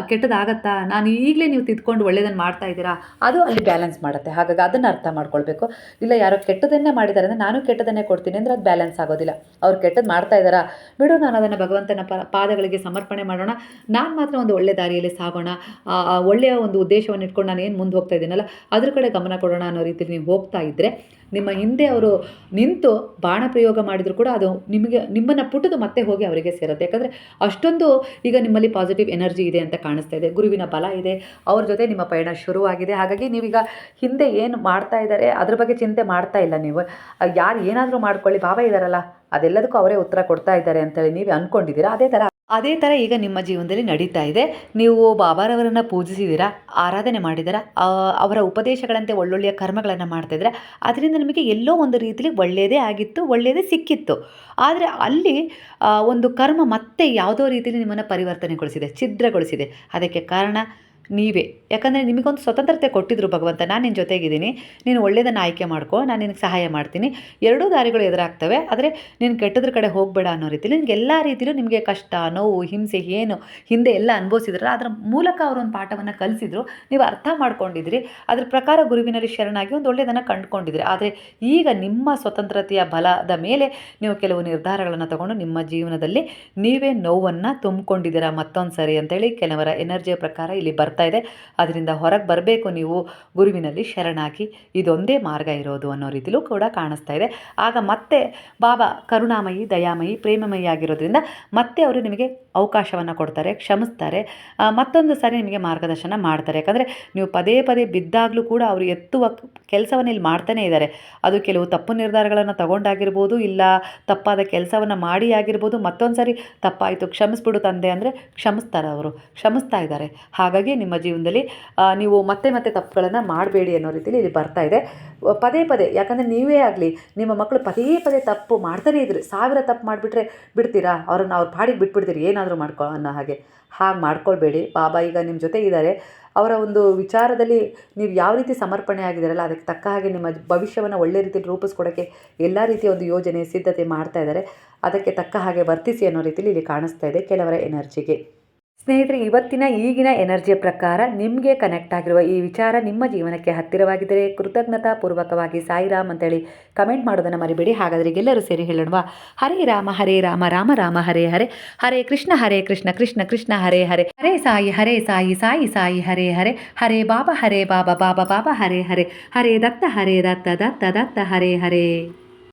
A: ಕೆಟ್ಟದಾಗತ್ತಾ, ನಾನು ಈಗಲೇ ನೀವು ತಿದ್ಕೊಂಡು ಒಳ್ಳೆಯದನ್ನು ಮಾಡ್ತಾ ಇದ್ದೀರಾ, ಅದು ಅಲ್ಲಿ ಬ್ಯಾಲೆನ್ಸ್ ಮಾಡುತ್ತೆ. ಹಾಗಾಗಿ ಅದನ್ನು ಅರ್ಥ ಮಾಡ್ಕೊಳ್ಬೇಕು. ಇಲ್ಲ ಯಾರೋ ಕೆಟ್ಟದನ್ನೇ ಮಾಡಿದ್ದಾರೆ ಅಂದರೆ ನಾನು ಕೆಟ್ಟದನ್ನೇ ಕೊಡ್ತೀನಿ ಅಂದರೆ ಅದು ಬ್ಯಾಲೆನ್ಸ್ ಆಗೋದಿಲ್ಲ. ಅವ್ರು ಕೆಟ್ಟದ್ದು ಮಾಡ್ತಾ ಇದ್ದಾರಾ, ಬಿಡು, ನಾನು ಅದನ್ನು ಭಗವಂತನ ಪಾದಗಳಿಗೆ ಸಮರ್ಪಣೆ ಮಾಡೋಣ, ನಾನು ಮಾತ್ರ ಒಂದು ಒಳ್ಳೆಯ ದಾರಿಯಲ್ಲಿ ಸಾಗೋಣ, ಒಳ್ಳೆಯ ಒಂದು ಉದ್ದೇಶವನ್ನು ಇಟ್ಕೊಂಡು ನಾನು ಏನು ಮುಂದೆ ಹೋಗ್ತಾ ಇದ್ದೀನಲ್ಲ ಅದ್ರ ಕಡೆ ಗಮನ ಕೊಡೋಣ ಅನ್ನೋ ರೀತಿಯಲ್ಲಿ ನೀವು ಹೋಗ್ತಾ ಇದ್ದರೆ, ನಿಮ್ಮ ಹಿಂದೆ ಅವರು ನಿಂತು ಬಾಣ ಪ್ರಯೋಗ ಮಾಡಿದರೂ ಕೂಡ ಅದು ನಿಮ್ಮನ್ನು ಪುಟ್ಟದು ಮತ್ತೆ ಹೋಗಿ ಅವರಿಗೆ ಸೇರುತ್ತೆ. ಯಾಕಂದರೆ ಅಷ್ಟೊಂದು ಈಗ ನಿಮ್ಮಲ್ಲಿ ಪಾಸಿಟಿವ್ ಎನರ್ಜಿ ಇದೆ ಅಂತ ಕಾಣಿಸ್ತಾ ಇದೆ. ಗುರುವಿನ ಬಲ ಇದೆ, ಅವ್ರ ಜೊತೆ ನಿಮ್ಮ ಪಯಣ ಶುರುವಾಗಿದೆ. ಹಾಗಾಗಿ ನೀವೀಗ ಹಿಂದೆ ಏನು ಮಾಡ್ತಾ ಇದ್ದಾರೆ ಅದ್ರ ಬಗ್ಗೆ ಚಿಂತೆ ಮಾಡ್ತಾ ಇಲ್ಲ. ನೀವು ಯಾರು ಏನಾದರೂ ಮಾಡ್ಕೊಳ್ಳಿ, ಬಾಬಾ ಇದ್ದಾರಲ್ಲ ಅದೆಲ್ಲದಕ್ಕೂ ಅವರೇ ಉತ್ತರ ಕೊಡ್ತಾ ಇದ್ದಾರೆ ಅಂತೇಳಿ ನೀವು ಅಂದ್ಕೊಂಡಿದ್ದೀರಾ. ಅದೇ ಥರ ಈಗ ನಿಮ್ಮ ಜೀವನದಲ್ಲಿ ನಡೀತಾ ಇದೆ. ನೀವು ಬಾಬಾರವರನ್ನು ಪೂಜಿಸಿದ್ದೀರಾ, ಆರಾಧನೆ ಮಾಡಿದ್ದೀರಾ, ಅವರ ಉಪದೇಶಗಳಂತೆ ಒಳ್ಳೊಳ್ಳೆಯ ಕರ್ಮಗಳನ್ನು ಮಾಡ್ತಾಯಿದ್ದೀರಾ. ಅದರಿಂದ ನಿಮಗೆ ಎಲ್ಲೋ ಒಂದು ರೀತಿಯಲ್ಲಿ ಒಳ್ಳೆಯದೇ ಆಗಿತ್ತು, ಒಳ್ಳೆಯದೇ ಸಿಕ್ಕಿತ್ತು. ಆದರೆ ಅಲ್ಲಿ ಒಂದು ಕರ್ಮ ಮತ್ತೆ ಯಾವುದೋ ರೀತಿಯಲ್ಲಿ ನಿಮ್ಮನ್ನು ಪರಿವರ್ತನೆಗೊಳಿಸಿದೆ, ಛಿದ್ರಗೊಳಿಸಿದೆ. ಅದಕ್ಕೆ ಕಾರಣ ನೀವೇ. ಯಾಕಂದರೆ ನಿಮಗೊಂದು ಸ್ವತಂತ್ರತೆ ಕೊಟ್ಟಿದ್ರು ಭಗವಂತ, ನಾನು ನಿನ್ನ ಜೊತೆಗಿದ್ದೀನಿ, ನೀನು ಒಳ್ಳೆಯದನ್ನು ಆಯ್ಕೆ ಮಾಡ್ಕೊ, ನಾನು ನಿನಗೆ ಸಹಾಯ ಮಾಡ್ತೀನಿ. ಎರಡೂ ದಾರಿಗಳು ಎದುರಾಗ್ತವೆ, ಆದರೆ ನೀನು ಕೆಟ್ಟದ್ರ ಕಡೆ ಹೋಗಬೇಡ ಅನ್ನೋ ರೀತಿಯಲ್ಲಿ ನಿನಗೆ ಎಲ್ಲ ರೀತಿಯಲ್ಲೂ ನಿಮಗೆ ಕಷ್ಟ, ನೋವು, ಹಿಂಸೆ ಏನು ಹಿಂದೆ ಎಲ್ಲ ಅನುಭವಿಸಿದ್ರಲ್ಲ ಅದರ ಮೂಲಕ ಅವರೊಂದು ಪಾಠವನ್ನು ಕಲಿಸಿದ್ರು, ನೀವು ಅರ್ಥ ಮಾಡ್ಕೊಂಡಿದ್ರಿ. ಅದ್ರ ಪ್ರಕಾರ ಗುರುವಿನಲ್ಲಿ ಶರಣಾಗಿ ಒಂದು ಒಳ್ಳೆಯದನ್ನು ಕಂಡುಕೊಂಡಿದ್ರಿ. ಆದರೆ ಈಗ ನಿಮ್ಮ ಸ್ವತಂತ್ರತೆಯ ಬಲದ ಮೇಲೆ ನೀವು ಕೆಲವು ನಿರ್ಧಾರಗಳನ್ನು ತಗೊಂಡು ನಿಮ್ಮ ಜೀವನದಲ್ಲಿ ನೀವೇ ನೋವನ್ನು ತುಂಬಿಕೊಂಡಿದ್ದೀರಾ ಮತ್ತೊಂದು ಸರಿ ಅಂತೇಳಿ ಕೆಲವರ ಎನರ್ಜಿಯ ಪ್ರಕಾರ ಇಲ್ಲಿ ಬರ್ತಾ ಇದೆ. ಅದರಿಂದ ಹೊರಗೆ ಬರಬೇಕು ನೀವು ಗುರುವಿನಲ್ಲಿ ಶರಣಾಗಿ, ಇದೊಂದೇ ಮಾರ್ಗ ಇರೋದು ಅನ್ನೋ ರೀತಿಲೂ ಕೂಡ ಕಾಣಿಸ್ತಾ ಇದೆ. ಆಗ ಮತ್ತೆ ಬಾಬಾ ಕರುಣಾಮಯಿ, ದಯಾಮಯಿ, ಪ್ರೇಮಮಯಿ ಆಗಿರೋದ್ರಿಂದ ಮತ್ತೆ ಅವರು ನಿಮಗೆ ಅವಕಾಶವನ್ನು ಕೊಡ್ತಾರೆ, ಕ್ಷಮಿಸ್ತಾರೆ, ಮತ್ತೊಂದು ಸಾರಿ ನಿಮಗೆ ಮಾರ್ಗದರ್ಶನ ಮಾಡ್ತಾರೆ. ಯಾಕಂದರೆ ನೀವು ಪದೇ ಪದೇ ಬಿದ್ದಾಗಲೂ ಕೂಡ ಅವರು ಎತ್ತುವ ಕೆಲಸವನ್ನು ಇಲ್ಲಿ ಮಾಡ್ತಾನೇ ಇದ್ದಾರೆ. ಅದು ಕೆಲವು ತಪ್ಪು ನಿರ್ಧಾರಗಳನ್ನು ತಗೊಂಡಾಗಿರ್ಬೋದು, ಇಲ್ಲ ತಪ್ಪಾದ ಕೆಲಸವನ್ನು ಮಾಡಿ ಆಗಿರ್ಬೋದು. ಮತ್ತೊಂದು ಸಾರಿ ತಪ್ಪಾಯಿತು ಕ್ಷಮಿಸ್ಬಿಡು ತಂದೆ ಅಂದರೆ ಕ್ಷಮಿಸ್ತಾರೆ, ಅವರು ಕ್ಷಮಿಸ್ತಾ ಇದ್ದಾರೆ. ಹಾಗಾಗಿ ನಿಮ್ಮ ಜೀವನದಲ್ಲಿ ನೀವು ಮತ್ತೆ ಮತ್ತೆ ತಪ್ಪುಗಳನ್ನು ಮಾಡಬೇಡಿ ಅನ್ನೋ ರೀತಿಯಲ್ಲಿ ಇಲ್ಲಿ ಬರ್ತಾ ಇದೆ. ಪದೇ ಪದೇ, ಯಾಕಂದರೆ ನೀವೇ ಆಗಲಿ ನಿಮ್ಮ ಮಕ್ಕಳು ಪದೇ ಪದೇ ತಪ್ಪು ಮಾಡ್ತಾನೇ ಇದ್ರಿ, 1000 ತಪ್ಪು ಮಾಡಿಬಿಟ್ರೆ ಬಿಡ್ತೀರಾ ಅವ್ರನ್ನ? ಅವ್ರ ಪಾಡಿಗೆ ಬಿಟ್ಬಿಡ್ತೀರಿ ಏನಾದರೂ ಮಾಡ್ಕೊ ಅನ್ನೋ ಹಾಗೆ. ಹಾಗೆ ಮಾಡ್ಕೊಳ್ಬೇಡಿ. ಬಾಬಾ ಈಗ ನಿಮ್ಮ ಜೊತೆ ಇದ್ದಾರೆ. ಅವರ ಒಂದು ವಿಚಾರದಲ್ಲಿ ನೀವು ಯಾವ ರೀತಿ ಸಮರ್ಪಣೆ ಆಗಿದ್ದೀರಲ್ಲ, ಅದಕ್ಕೆ ತಕ್ಕ ಹಾಗೆ ನಿಮ್ಮ ಭವಿಷ್ಯವನ್ನು ಒಳ್ಳೆ ರೀತಿಯಲ್ಲಿ ರೂಪಿಸ್ಕೊಡೋಕ್ಕೆ ಎಲ್ಲ ರೀತಿಯ ಒಂದು ಯೋಜನೆ ಸಿದ್ಧತೆ ಮಾಡ್ತಾ ಇದ್ದಾರೆ. ಅದಕ್ಕೆ ತಕ್ಕ ಹಾಗೆ ವರ್ತಿಸಿ ಅನ್ನೋ ರೀತಿಯಲ್ಲಿ ಇಲ್ಲಿ ಕಾಣಿಸ್ತಾ ಇದೆ ಕೆಲವರ ಎನರ್ಜಿಗೆ. ಸ್ನೇಹಿತರೆ, ಈಗಿನ ಎನರ್ಜಿಯ ಪ್ರಕಾರ ನಿಮಗೆ ಕನೆಕ್ಟ್ ಆಗಿರುವ ಈ ವಿಚಾರ ನಿಮ್ಮ ಜೀವನಕ್ಕೆ ಹತ್ತಿರವಾಗಿದ್ದರೆ ಕೃತಜ್ಞತಾಪೂರ್ವಕವಾಗಿ ಸಾಯಿರಾಮ್ ಅಂತೇಳಿ ಕಮೆಂಟ್ ಮಾಡೋದನ್ನು ಮರಿಬೇಡಿ. ಹಾಗಾದರೆ ಎಲ್ಲರೂ ಸೇರಿ ಹೇಳೋಣವಾ? ಹರೇ ರಾಮ ರಾಮ ರಾಮ ಹರೇ ಹರೇ, ಹರೇ ಕೃಷ್ಣ ಕೃಷ್ಣ ಕೃಷ್ಣ ಹರೇ ಹರೇ, ಹರೇ ಸಾಯಿ ಸಾಯಿ ಹರೇ ಹರೇ, ಹರೇ ಬಾಬಾ ಬಾಬಾ ಬಾಬಾ ಹರೇ ಹರೇ, ಹರೇ ದತ್ತ ದತ್ತ ಹರೇ ಹರೇ.